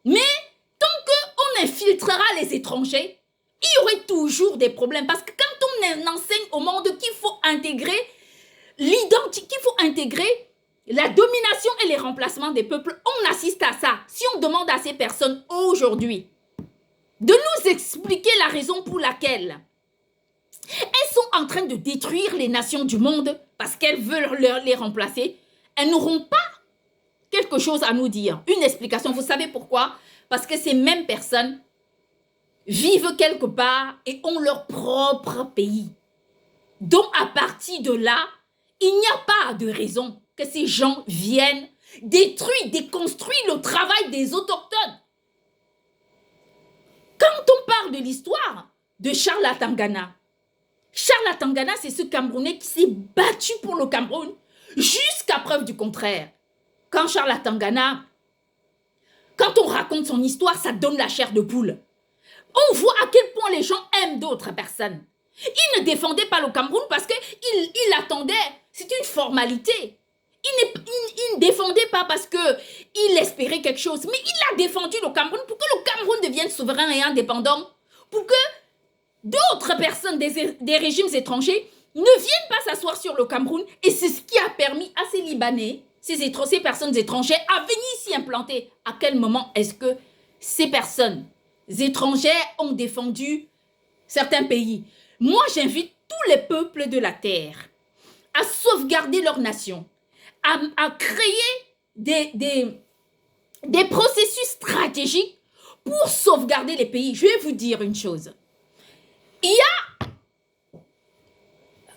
Mais tant qu'on infiltrera les étrangers, il y aurait toujours des problèmes. Parce que quand on enseigne au monde qu'il faut intégrer l'identité, qu'il faut intégrer la domination et les remplacements des peuples, on assiste à ça. Si on demande à ces personnes aujourd'hui de nous expliquer la raison pour laquelle elles sont en train de détruire les nations du monde parce qu'elles veulent les remplacer, elles n'auront pas quelque chose à nous dire, une explication. Vous savez pourquoi? Parce que ces mêmes personnes vivent quelque part et ont leur propre pays. Donc, à partir de là, il n'y a pas de raison que ces gens viennent détruire, déconstruire le travail des autochtones. Quand on parle de l'histoire de Charles Atangana, c'est ce Camerounais qui s'est battu pour le Cameroun jusqu'à preuve du contraire. Quand Charles Atangana, quand on raconte son histoire, ça donne la chair de poule. On voit à quel point les gens aiment d'autres personnes. Il ne défendait pas le Cameroun parce qu'il attendait, c'était une formalité. Il ne défendait pas parce qu'il espérait quelque chose, mais il a défendu le Cameroun pour que le Cameroun devienne souverain et indépendant, pour que d'autres personnes des régimes étrangers ne viennent pas s'asseoir sur le Cameroun. Et c'est ce qui a permis à ces Libanais, ces personnes étrangères, à venir s'y implanter. À quel moment est-ce que ces personnes étrangères ont défendu certains pays? Moi, j'invite tous les peuples de la terre à sauvegarder leur nation, à créer des processus stratégiques pour sauvegarder les pays. Je vais vous dire une chose. Il y a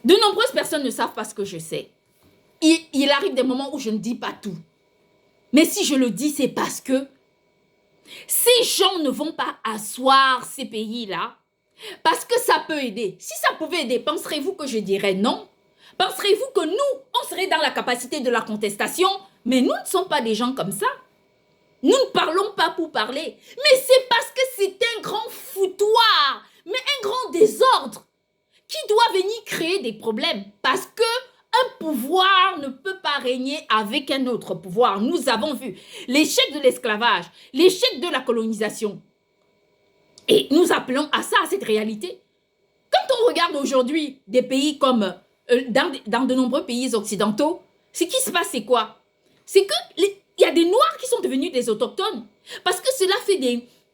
de nombreuses personnes ne savent pas ce que je sais. Il arrive des moments où je ne dis pas tout. Mais si je le dis, c'est parce que ces gens ne vont pas asseoir ces pays-là parce que ça peut aider. Si ça pouvait aider, penserez-vous que je dirais non? Penserez-vous que nous, on serait dans la capacité de la contestation? Mais nous ne sommes pas des gens comme ça. Nous ne parlons pas pour parler. Mais c'est parce que c'est un grand foutoir, mais un grand désordre qui doit venir créer des problèmes. Parce que un pouvoir ne peut pas régner avec un autre pouvoir. Nous avons vu l'échec de l'esclavage, l'échec de la colonisation. Et nous appelons à ça, à cette réalité. Quand on regarde aujourd'hui des pays comme dans de nombreux pays occidentaux, ce qui se passe, c'est quoi? C'est qu'il y a des Noirs qui sont devenus des autochtones. Parce que cela fait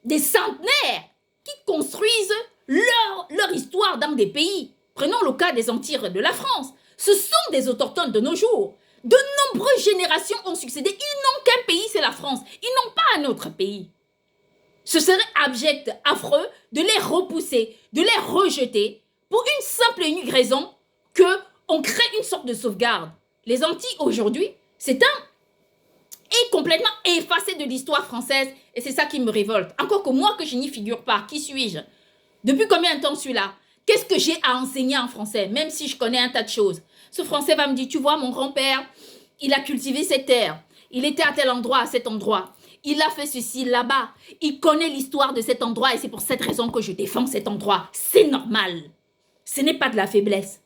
des centenaires qui construisent leur histoire dans des pays. Prenons le cas des Antilles de la France. Ce sont des autochtones de nos jours. De nombreuses générations ont succédé. Ils n'ont qu'un pays, c'est la France. Ils n'ont pas un autre pays. Ce serait abject, affreux de les repousser, de les rejeter pour une simple et unique raison qu'on crée une sorte de sauvegarde. Les Antilles aujourd'hui, est complètement effacé de l'histoire française et c'est ça qui me révolte. Encore que moi que je n'y figure pas, qui suis-je? Depuis combien de temps je suis là? Qu'est-ce que j'ai à enseigner en français? Même si je connais un tas de choses. Ce français va me dire, tu vois, mon grand-père, il a cultivé cette terre. Il était à tel endroit, à cet endroit. Il a fait ceci là-bas. Il connaît l'histoire de cet endroit et c'est pour cette raison que je défends cet endroit. C'est normal. Ce n'est pas de la faiblesse.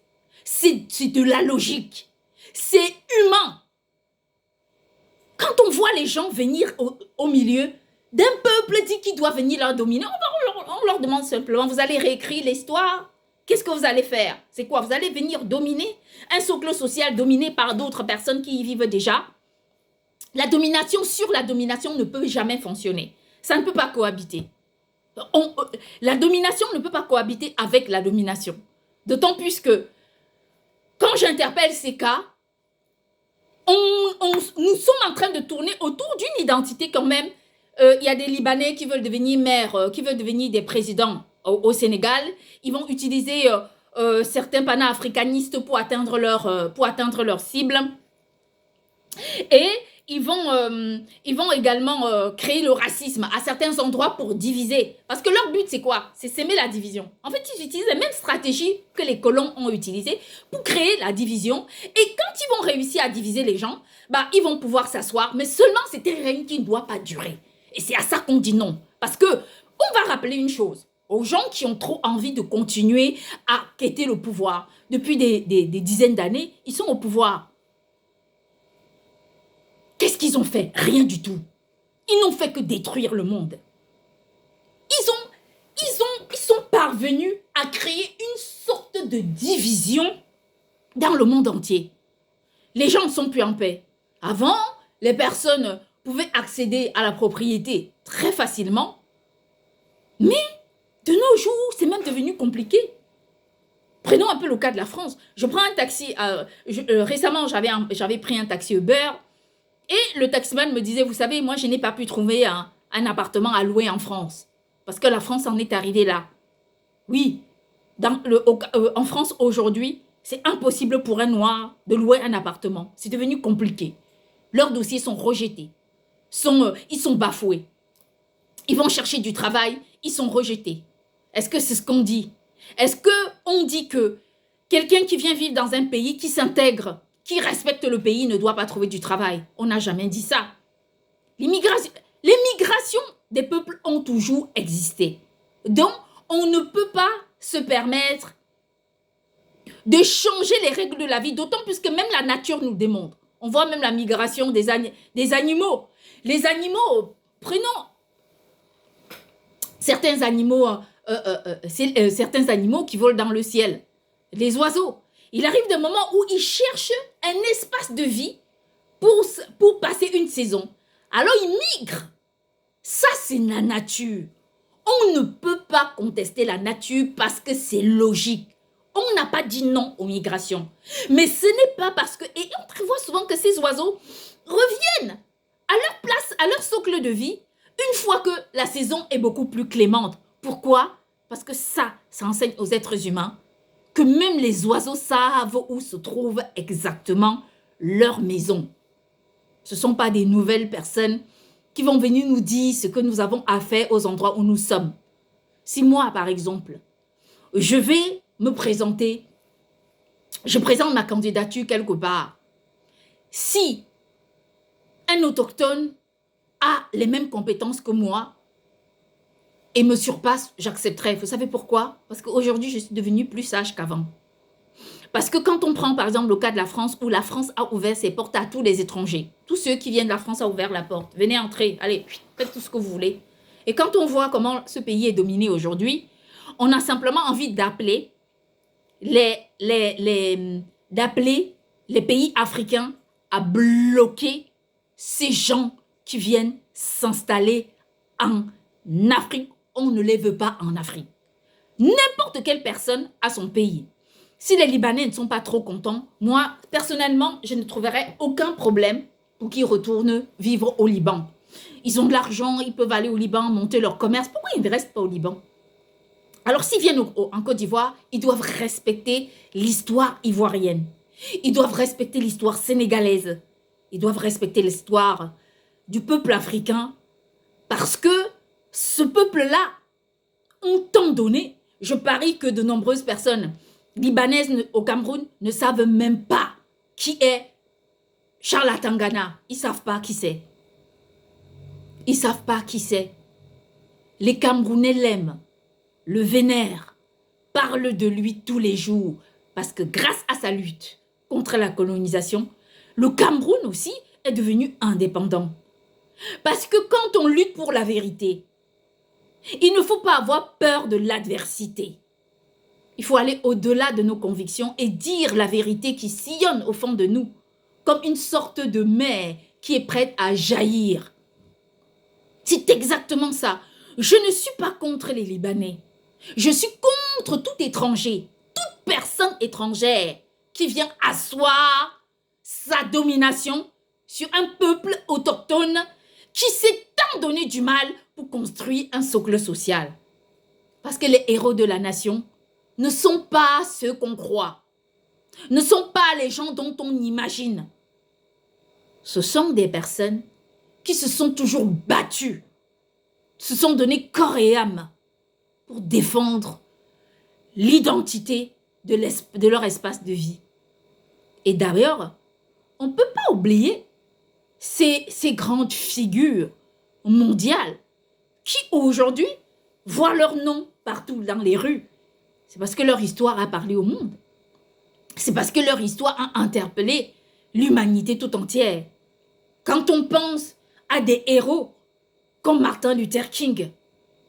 C'est de la logique. C'est humain. Quand on voit les gens venir au milieu d'un peuple dit qu'il doit venir leur dominer, on leur demande simplement, vous allez réécrire l'histoire? Qu'est-ce que vous allez faire? C'est quoi? Vous allez venir dominer un socle social dominé par d'autres personnes qui y vivent déjà? La domination sur la domination ne peut jamais fonctionner. Ça ne peut pas cohabiter. La domination ne peut pas cohabiter avec la domination. D'autant plus que quand j'interpelle ces cas, nous sommes en train de tourner autour d'une identité quand même. Il y a des Libanais qui veulent devenir maires, qui veulent devenir des présidents au Sénégal. Ils vont utiliser certains panafricanistes pour atteindre leur cible. Et ils vont également créer le racisme à certains endroits pour diviser. Parce que leur but, c'est quoi? C'est s'aimer la division. En fait, ils utilisent la même stratégie que les colons ont utilisée pour créer la division. Et quand ils vont réussir à diviser les gens, ils vont pouvoir s'asseoir. Mais seulement, c'est un règne qui ne doit pas durer. Et c'est à ça qu'on dit non. Parce que on va rappeler une chose aux gens qui ont trop envie de continuer à quêter le pouvoir. Depuis des dizaines d'années, ils sont au pouvoir. Qu'est-ce qu'ils ont fait? Rien du tout. Ils n'ont fait que détruire le monde. Ils sont parvenus à créer une sorte de division dans le monde entier. Les gens ne sont plus en paix. Avant, les personnes pouvaient accéder à la propriété très facilement. Mais de nos jours, c'est même devenu compliqué. Prenons un peu le cas de la France. Je prends un taxi. Récemment, j'avais pris un taxi Uber. Et le taximan me disait, vous savez, moi, je n'ai pas pu trouver un appartement à louer en France. Parce que la France en est arrivée là. Oui, en France aujourd'hui, c'est impossible pour un noir de louer un appartement. C'est devenu compliqué. Leurs dossiers sont rejetés. Ils sont bafoués. Ils vont chercher du travail, ils sont rejetés. Est-ce que c'est ce qu'on dit? Est-ce qu'on dit que quelqu'un qui vient vivre dans un pays, qui s'intègre, qui respecte le pays, ne doit pas trouver du travail? On n'a jamais dit ça. Les migrations des peuples ont toujours existé. Donc, on ne peut pas se permettre de changer les règles de la vie, d'autant plus que même la nature nous démontre. On voit même la migration des animaux. Les animaux, prenons certains animaux qui volent dans le ciel. Les oiseaux. Il arrive des moments où ils cherchent un espace de vie pour passer une saison. Alors ils migrent. Ça, c'est la nature. On ne peut pas contester la nature parce que c'est logique. On n'a pas dit non aux migrations. Mais ce n'est pas parce que... Et on prévoit souvent que ces oiseaux reviennent à leur place, à leur socle de vie, une fois que la saison est beaucoup plus clémente. Pourquoi? Parce que ça enseigne aux êtres humains que même les oiseaux savent où se trouve exactement leur maison. Ce ne sont pas des nouvelles personnes qui vont venir nous dire ce que nous avons à faire aux endroits où nous sommes. Si moi, par exemple, je vais me présenter, je présente ma candidature quelque part, si un autochtone a les mêmes compétences que moi et me surpasse, j'accepterai. Vous savez pourquoi? Parce qu'aujourd'hui, je suis devenue plus sage qu'avant. Parce que quand on prend par exemple le cas de la France, où la France a ouvert ses portes à tous les étrangers, tous ceux qui viennent de la France ont ouvert la porte, venez entrer, allez, faites tout ce que vous voulez. Et quand on voit comment ce pays est dominé aujourd'hui, on a simplement envie d'appeler d'appeler les pays africains à bloquer ces gens qui viennent s'installer en Afrique. On ne les veut pas en Afrique. N'importe quelle personne a son pays. Si les Libanais ne sont pas trop contents, moi, personnellement, je ne trouverais aucun problème pour qu'ils retournent vivre au Liban. Ils ont de l'argent, ils peuvent aller au Liban, monter leur commerce. Pourquoi ils ne restent pas au Liban? Alors, s'ils viennent en Côte d'Ivoire, ils doivent respecter l'histoire ivoirienne. Ils doivent respecter l'histoire sénégalaise. Ils doivent respecter l'histoire du peuple africain. Parce que ce peuple-là ont tant donné. Je parie que de nombreuses personnes libanaises au Cameroun ne savent même pas qui est Charles Tangana. Ils ne savent pas qui c'est. Ils ne savent pas qui c'est. Les Camerounais l'aiment, le vénèrent, parlent de lui tous les jours. Parce que grâce à sa lutte contre la colonisation, le Cameroun aussi est devenu indépendant. Parce que quand on lutte pour la vérité, il ne faut pas avoir peur de l'adversité. Il faut aller au-delà de nos convictions et dire la vérité qui sillonne au fond de nous, comme une sorte de mer qui est prête à jaillir. C'est exactement ça. Je ne suis pas contre les Libanais. Je suis contre tout étranger, toute personne étrangère qui vient asseoir sa domination sur un peuple autochtone qui s'est tant donné du mal pour construire un socle social. Parce que les héros de la nation ne sont pas ceux qu'on croit, ne sont pas les gens dont on imagine. Ce sont des personnes qui se sont toujours battues, se sont donné corps et âme pour défendre l'identité de leur espace de vie. Et d'ailleurs, on ne peut pas oublier ces grandes figures mondiales qui aujourd'hui voient leur nom partout dans les rues. C'est parce que leur histoire a parlé au monde. C'est parce que leur histoire a interpellé l'humanité tout entière. Quand on pense à des héros comme Martin Luther King,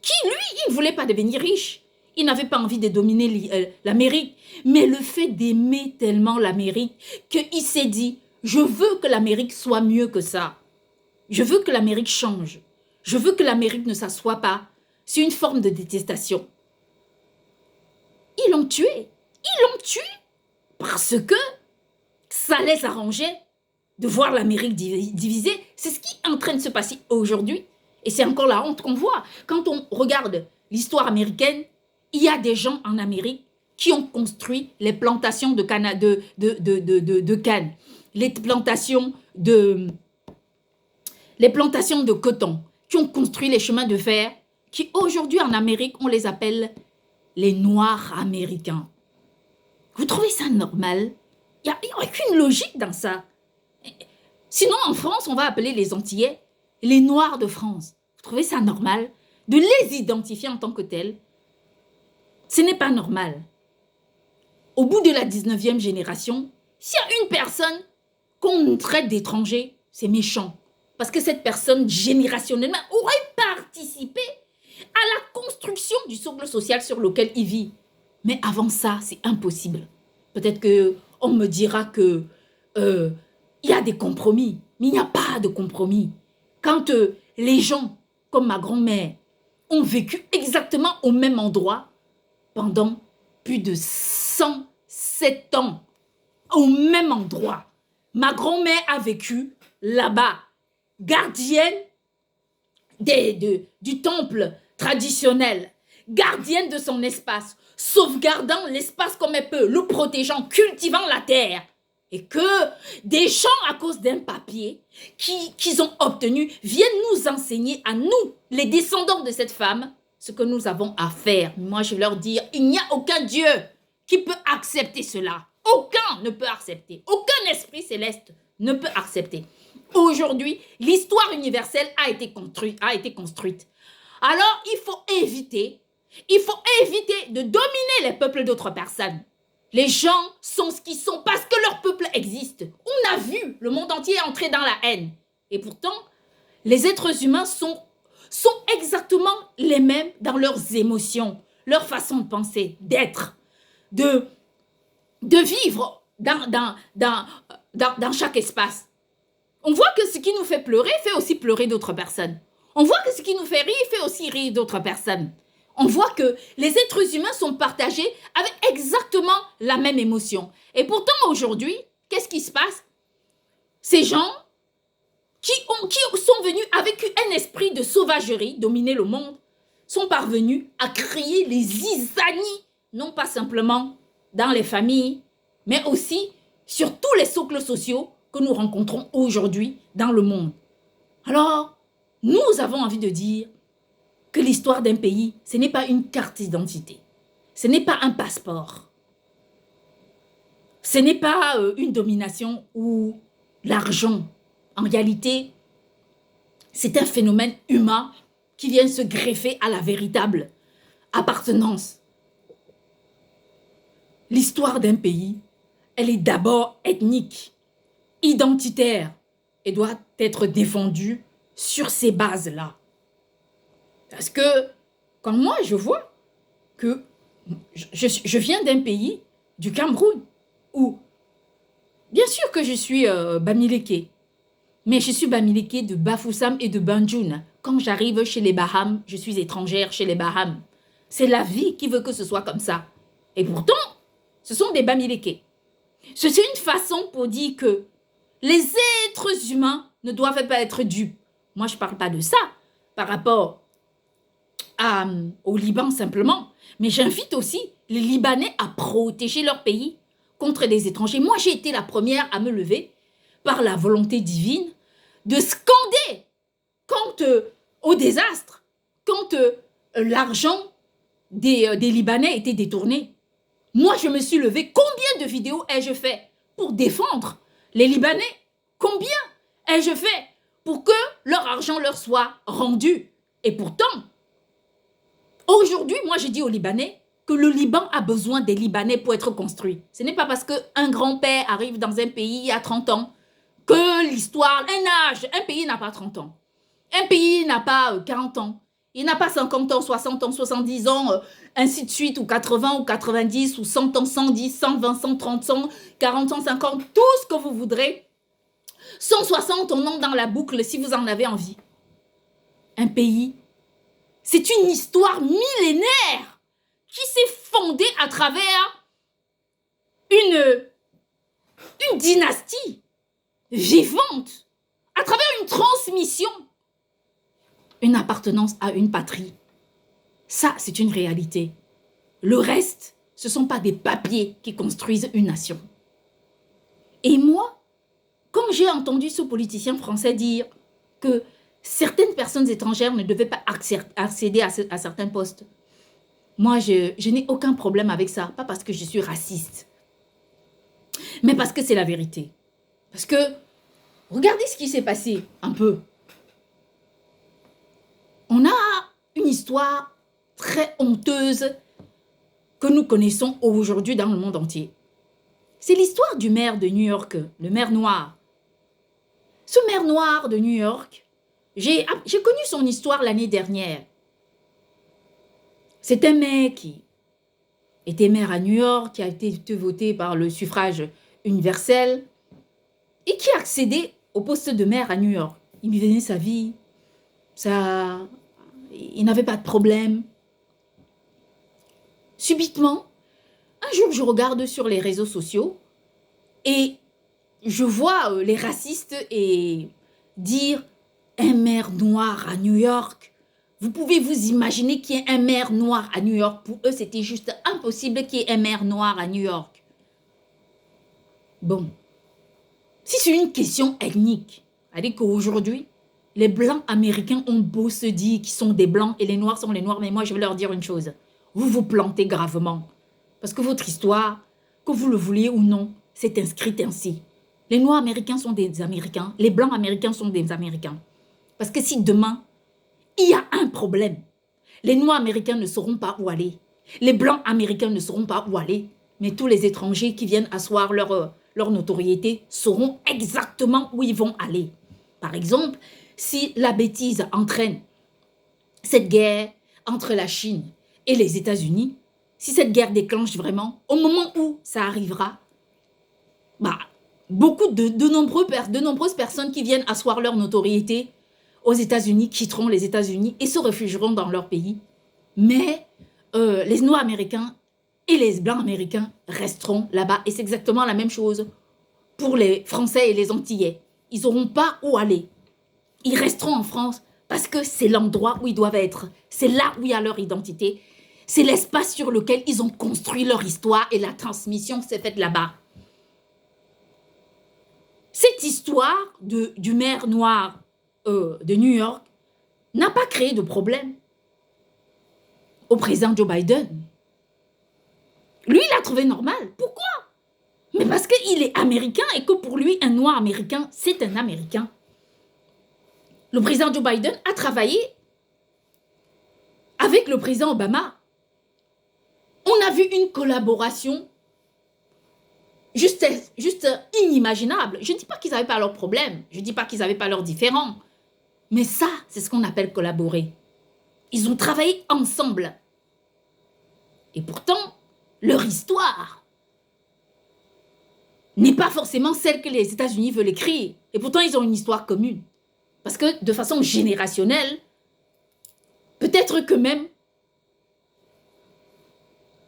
qui lui, il ne voulait pas devenir riche. Il n'avait pas envie de dominer l'Amérique. Mais le fait d'aimer tellement l'Amérique qu'il s'est dit, je veux que l'Amérique soit mieux que ça. Je veux que l'Amérique change. Je veux que l'Amérique ne s'assoie pas sur une forme de détestation. Ils l'ont tué. Ils l'ont tué parce que ça les arrangeait de voir l'Amérique divisée. C'est ce qui est en train de se passer aujourd'hui. Et c'est encore la honte qu'on voit. Quand on regarde l'histoire américaine, il y a des gens en Amérique qui ont construit les plantations de canne, les plantations de coton, qui ont construit les chemins de fer, qui aujourd'hui en Amérique, on les appelle les Noirs américains. Vous trouvez ça normal? Il n'y a aucune logique dans ça. Sinon, en France, on va appeler les Antillais les Noirs de France. Vous trouvez ça normal de les identifier en tant que tels? Ce n'est pas normal. Au bout de la 19e génération, s'il y a une personne qu'on traite d'étranger, c'est méchant. Parce que cette personne, générationnellement, aurait participé à la construction du socle social sur lequel il vit. Mais avant ça, c'est impossible. Peut-être qu'on me dira que il y a des compromis, mais il n'y a pas de compromis. Quand les gens, comme ma grand-mère, ont vécu exactement au même endroit pendant plus de 107 ans, au même endroit. Ma grand-mère a vécu là-bas, gardienne du temple traditionnel, gardienne de son espace, sauvegardant l'espace comme elle peut, le protégeant, cultivant la terre. Et que des gens, à cause d'un papier qu'ils ont obtenu, viennent nous enseigner à nous, les descendants de cette femme, ce que nous avons à faire. Moi, je vais leur dire, il n'y a aucun Dieu qui peut accepter cela. Aucun ne peut accepter. Aucun esprit céleste ne peut accepter. Aujourd'hui, l'histoire universelle a été construite. Alors, il faut éviter de dominer les peuples d'autres personnes. Les gens sont ce qu'ils sont parce que leur peuple existe. On a vu le monde entier entrer dans la haine. Et pourtant, les êtres humains sont exactement les mêmes dans leurs émotions, leur façon de penser, d'être, de vivre dans chaque espace. On voit que ce qui nous fait pleurer fait aussi pleurer d'autres personnes. On voit que ce qui nous fait rire fait aussi rire d'autres personnes. On voit que les êtres humains sont partagés avec exactement la même émotion. Et pourtant, aujourd'hui, qu'est-ce qui se passe? Ces gens qui sont venus avec un esprit de sauvagerie, dominer le monde, sont parvenus à créer les zizanies, non pas simplement dans les familles, mais aussi sur tous les socles sociaux que nous rencontrons aujourd'hui dans le monde. Alors, nous avons envie de dire que l'histoire d'un pays, ce n'est pas une carte d'identité. Ce n'est pas un passeport. Ce n'est pas une domination ou l'argent. En réalité, c'est un phénomène humain qui vient se greffer à la véritable appartenance. L'histoire d'un pays, elle est d'abord ethnique, identitaire et doit être défendue sur ces bases-là. Parce que quand moi je vois que je viens d'un pays, du Cameroun, où bien sûr que je suis Bamileke, mais je suis Bamileke de Bafoussam et de Banjul. Quand j'arrive chez les Bahamas, je suis étrangère chez les Bahamas. C'est la vie qui veut que ce soit comme ça. Et pourtant, ce sont des Bamileke. C'est une façon pour dire que les êtres humains ne doivent pas être dupes. Moi, je ne parle pas de ça par rapport au Liban simplement. Mais j'invite aussi les Libanais à protéger leur pays contre les étrangers. Moi, j'ai été la première à me lever par la volonté divine de scander au désastre, quand l'argent des Libanais était détourné. Moi, je me suis levée. Combien de vidéos ai-je fait pour défendre les Libanais? Combien ai-je fait pour que leur argent leur soit rendu? Et pourtant, aujourd'hui, moi, je dis aux Libanais que le Liban a besoin des Libanais pour être construit. Ce n'est pas parce qu'un grand-père arrive dans un pays à 30 ans que l'histoire, un pays n'a pas 30 ans. Un pays n'a pas 40 ans. Il n'a pas 50 ans, 60 ans, 70 ans, ainsi de suite, ou 80, ou 90, ou 100 ans, 110, 120, 130, 140, 150, tout ce que vous voudrez. 160, on entre dans la boucle si vous en avez envie. Un pays, c'est une histoire millénaire qui s'est fondée à travers une dynastie. vivante, à travers une transmission, une appartenance à une patrie. Ça, c'est une réalité. Le reste, ce ne sont pas des papiers qui construisent une nation. Et moi, quand j'ai entendu ce politicien français dire que certaines personnes étrangères ne devaient pas accéder à certains postes, moi, je n'ai aucun problème avec ça. Pas parce que je suis raciste, mais parce que c'est la vérité. Parce que, regardez ce qui s'est passé un peu. On a une histoire très honteuse que nous connaissons aujourd'hui dans le monde entier. C'est l'histoire du maire de New York, le maire noir. Ce maire noir de New York, j'ai connu son histoire l'année dernière. C'est un maire qui était maire à New York, qui a été voté par le suffrage universel et qui a accédé au poste de maire à New York. Il vivait sa vie, il n'avait pas de problème. Subitement, un jour, je regarde sur les réseaux sociaux et je vois les racistes dire un maire noir à New York. Vous pouvez vous imaginer qu'il y ait un maire noir à New York. Pour eux, c'était juste impossible qu'il y ait un maire noir à New York. Bon, si c'est une question ethnique, c'est-à-dire qu'aujourd'hui, les Blancs américains ont beau se dire qu'ils sont des Blancs et les Noirs sont les Noirs, mais moi, je vais leur dire une chose. Vous vous plantez gravement. Parce que votre histoire, que vous le vouliez ou non, c'est inscrite ainsi. Les Noirs américains sont des Américains, les Blancs américains sont des Américains. Parce que si demain, il y a un problème, les Noirs américains ne sauront pas où aller. Les Blancs américains ne sauront pas où aller. Mais tous les étrangers qui viennent asseoir leur notoriété sauront exactement où ils vont aller. Par exemple, si la bêtise entraîne cette guerre entre la Chine et les États-Unis, si cette guerre déclenche vraiment, au moment où ça arrivera, beaucoup de nombreuses personnes qui viennent asseoir leur notoriété aux États-Unis quitteront les États-Unis et se réfugieront dans leur pays. Mais les Noirs américains et les Blancs américains resteront là-bas. Et c'est exactement la même chose pour les Français et les Antillais. Ils n'auront pas où aller. Ils resteront en France parce que c'est l'endroit où ils doivent être. C'est là où il y a leur identité. C'est l'espace sur lequel ils ont construit leur histoire et la transmission s'est faite là-bas. Cette histoire du maire noir de New York n'a pas créé de problème au président Joe Biden. Lui, il a trouvé normal. Pourquoi? Mais parce qu'il est américain et que pour lui, un noir américain, c'est un Américain. Le président Joe Biden a travaillé avec le président Obama. On a vu une collaboration juste inimaginable. Je ne dis pas qu'ils n'avaient pas leurs problèmes. Je ne dis pas qu'ils n'avaient pas leurs différends. Mais ça, c'est ce qu'on appelle collaborer. Ils ont travaillé ensemble. Et pourtant, leur histoire n'est pas forcément celle que les États-Unis veulent écrire. Et pourtant, ils ont une histoire commune. Parce que de façon générationnelle, peut-être que même,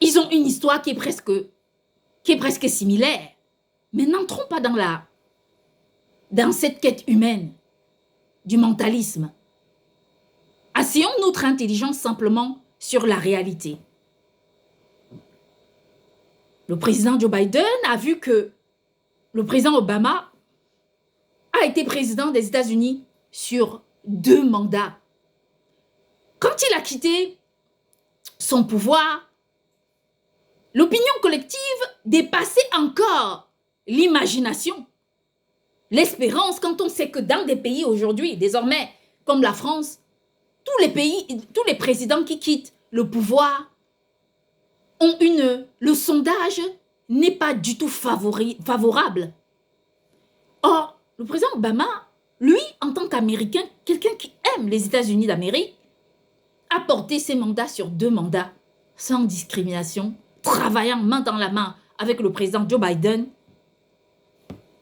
ils ont une histoire qui est presque similaire. Mais n'entrons pas dans cette quête humaine du mentalisme. Asseyons notre intelligence simplement sur la réalité. Le président Joe Biden a vu que le président Obama a été président des États-Unis sur 2 mandats. Quand il a quitté son pouvoir, l'opinion collective dépassait encore l'imagination, l'espérance, quand on sait que dans des pays aujourd'hui, désormais, comme la France, tous les présidents qui quittent le pouvoir ont le sondage n'est pas du tout favorable. Or, le président Obama, lui, en tant qu'Américain, quelqu'un qui aime les États-Unis d'Amérique, a porté ses mandats sur 2 mandats, sans discrimination, travaillant main dans la main avec le président Joe Biden.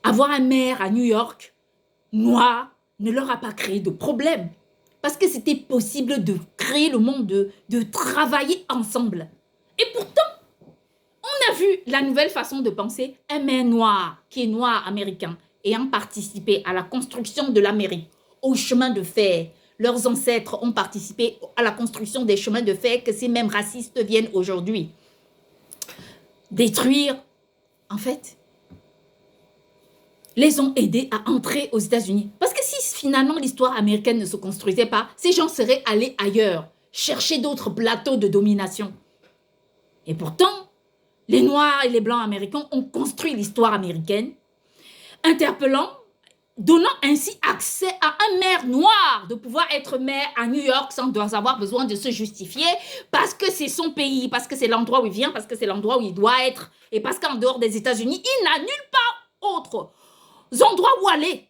Avoir un maire à New York, noir, ne leur a pas créé de problème. Parce que c'était possible de créer le monde, de travailler ensemble. Et pourtant, on a vu la nouvelle façon de penser, un maire noir, qui est noir américain, ayant participé à la construction de l'Amérique, au chemin de fer. Leurs ancêtres ont participé à la construction des chemins de fer que ces mêmes racistes viennent aujourd'hui détruire. En fait, les ont aidés à entrer aux États-Unis. Parce que si finalement l'histoire américaine ne se construisait pas, ces gens seraient allés ailleurs, chercher d'autres plateaux de domination. Et pourtant, les Noirs et les Blancs américains ont construit l'histoire américaine, interpellant, donnant ainsi accès à un maire noir de pouvoir être maire à New York sans avoir besoin de se justifier parce que c'est son pays, parce que c'est l'endroit où il vient, parce que c'est l'endroit où il doit être et parce qu'en dehors des États-Unis, il n'a nulle part autre endroits où aller.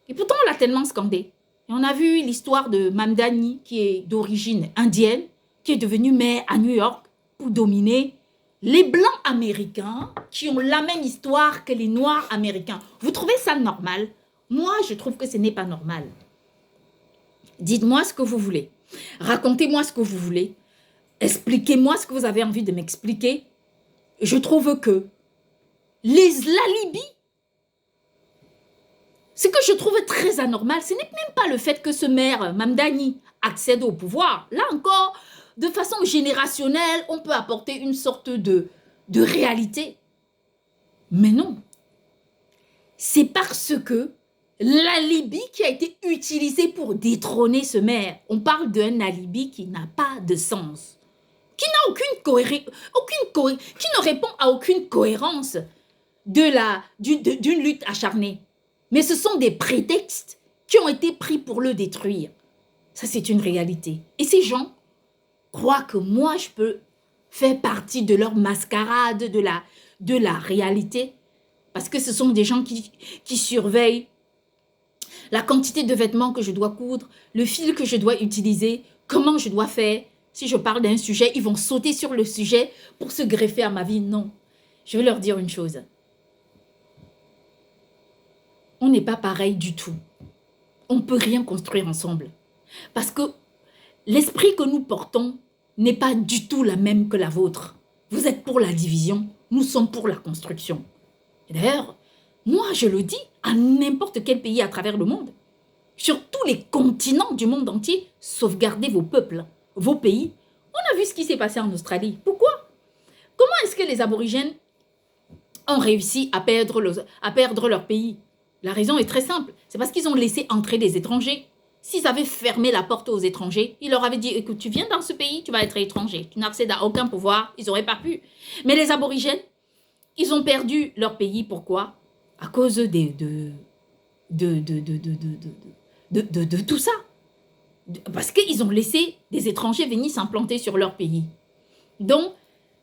Et pourtant, on l'a tellement scandé. Et on a vu l'histoire de Mamdani, qui est d'origine indienne, qui est devenue maire à New York pour dominer les Blancs américains qui ont la même histoire que les Noirs américains. Vous trouvez ça normal? Moi, je trouve que ce n'est pas normal. Dites-moi ce que vous voulez. Racontez-moi ce que vous voulez. Expliquez-moi ce que vous avez envie de m'expliquer. Je trouve que la Libye, ce que je trouve très anormal, ce n'est même pas le fait que ce maire, Mamdani, accède au pouvoir. Là encore, de façon générationnelle, on peut apporter une sorte de réalité. Mais non. C'est parce que la Libye qui a été utilisée pour détrôner ce maire. On parle d'un alibi qui n'a pas de sens, qui n'a aucune cohérence, qui ne répond à aucune cohérence d'une lutte acharnée. Mais ce sont des prétextes qui ont été pris pour le détruire. Ça, c'est une réalité. Et ces gens croient que moi, je peux faire partie de leur mascarade, de la réalité. Parce que ce sont des gens qui surveillent la quantité de vêtements que je dois coudre, le fil que je dois utiliser, comment je dois faire. Si je parle d'un sujet, ils vont sauter sur le sujet pour se greffer à ma vie. Non. Je vais leur dire une chose. On n'est pas pareil du tout. On ne peut rien construire ensemble. Parce que l'esprit que nous portons n'est pas du tout la même que la vôtre. Vous êtes pour la division, nous sommes pour la construction. D'ailleurs, moi je le dis à n'importe quel pays à travers le monde, sur tous les continents du monde entier, sauvegardez vos peuples, vos pays. On a vu ce qui s'est passé en Australie. Pourquoi? Comment est-ce que les aborigènes ont réussi à perdre leur pays? La raison est très simple. C'est parce qu'ils ont laissé entrer des étrangers. S'ils avaient fermé la porte aux étrangers, ils leur avaient dit, écoute, tu viens dans ce pays, tu vas être étranger. Tu n'accèdes à aucun pouvoir. Ils n'auraient pas pu. Mais les aborigènes, ils ont perdu leur pays. Pourquoi? À cause de tout ça. Parce qu'ils ont laissé des étrangers venir s'implanter sur leur pays. Donc,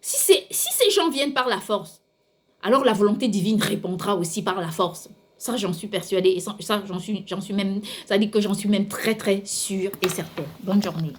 si ces gens viennent par la force, alors la volonté divine répondra aussi par la force. Ça, j'en suis persuadée. Et ça, j'en suis même, ça dit que j'en suis même très, très sûre et certaine. Bonne journée.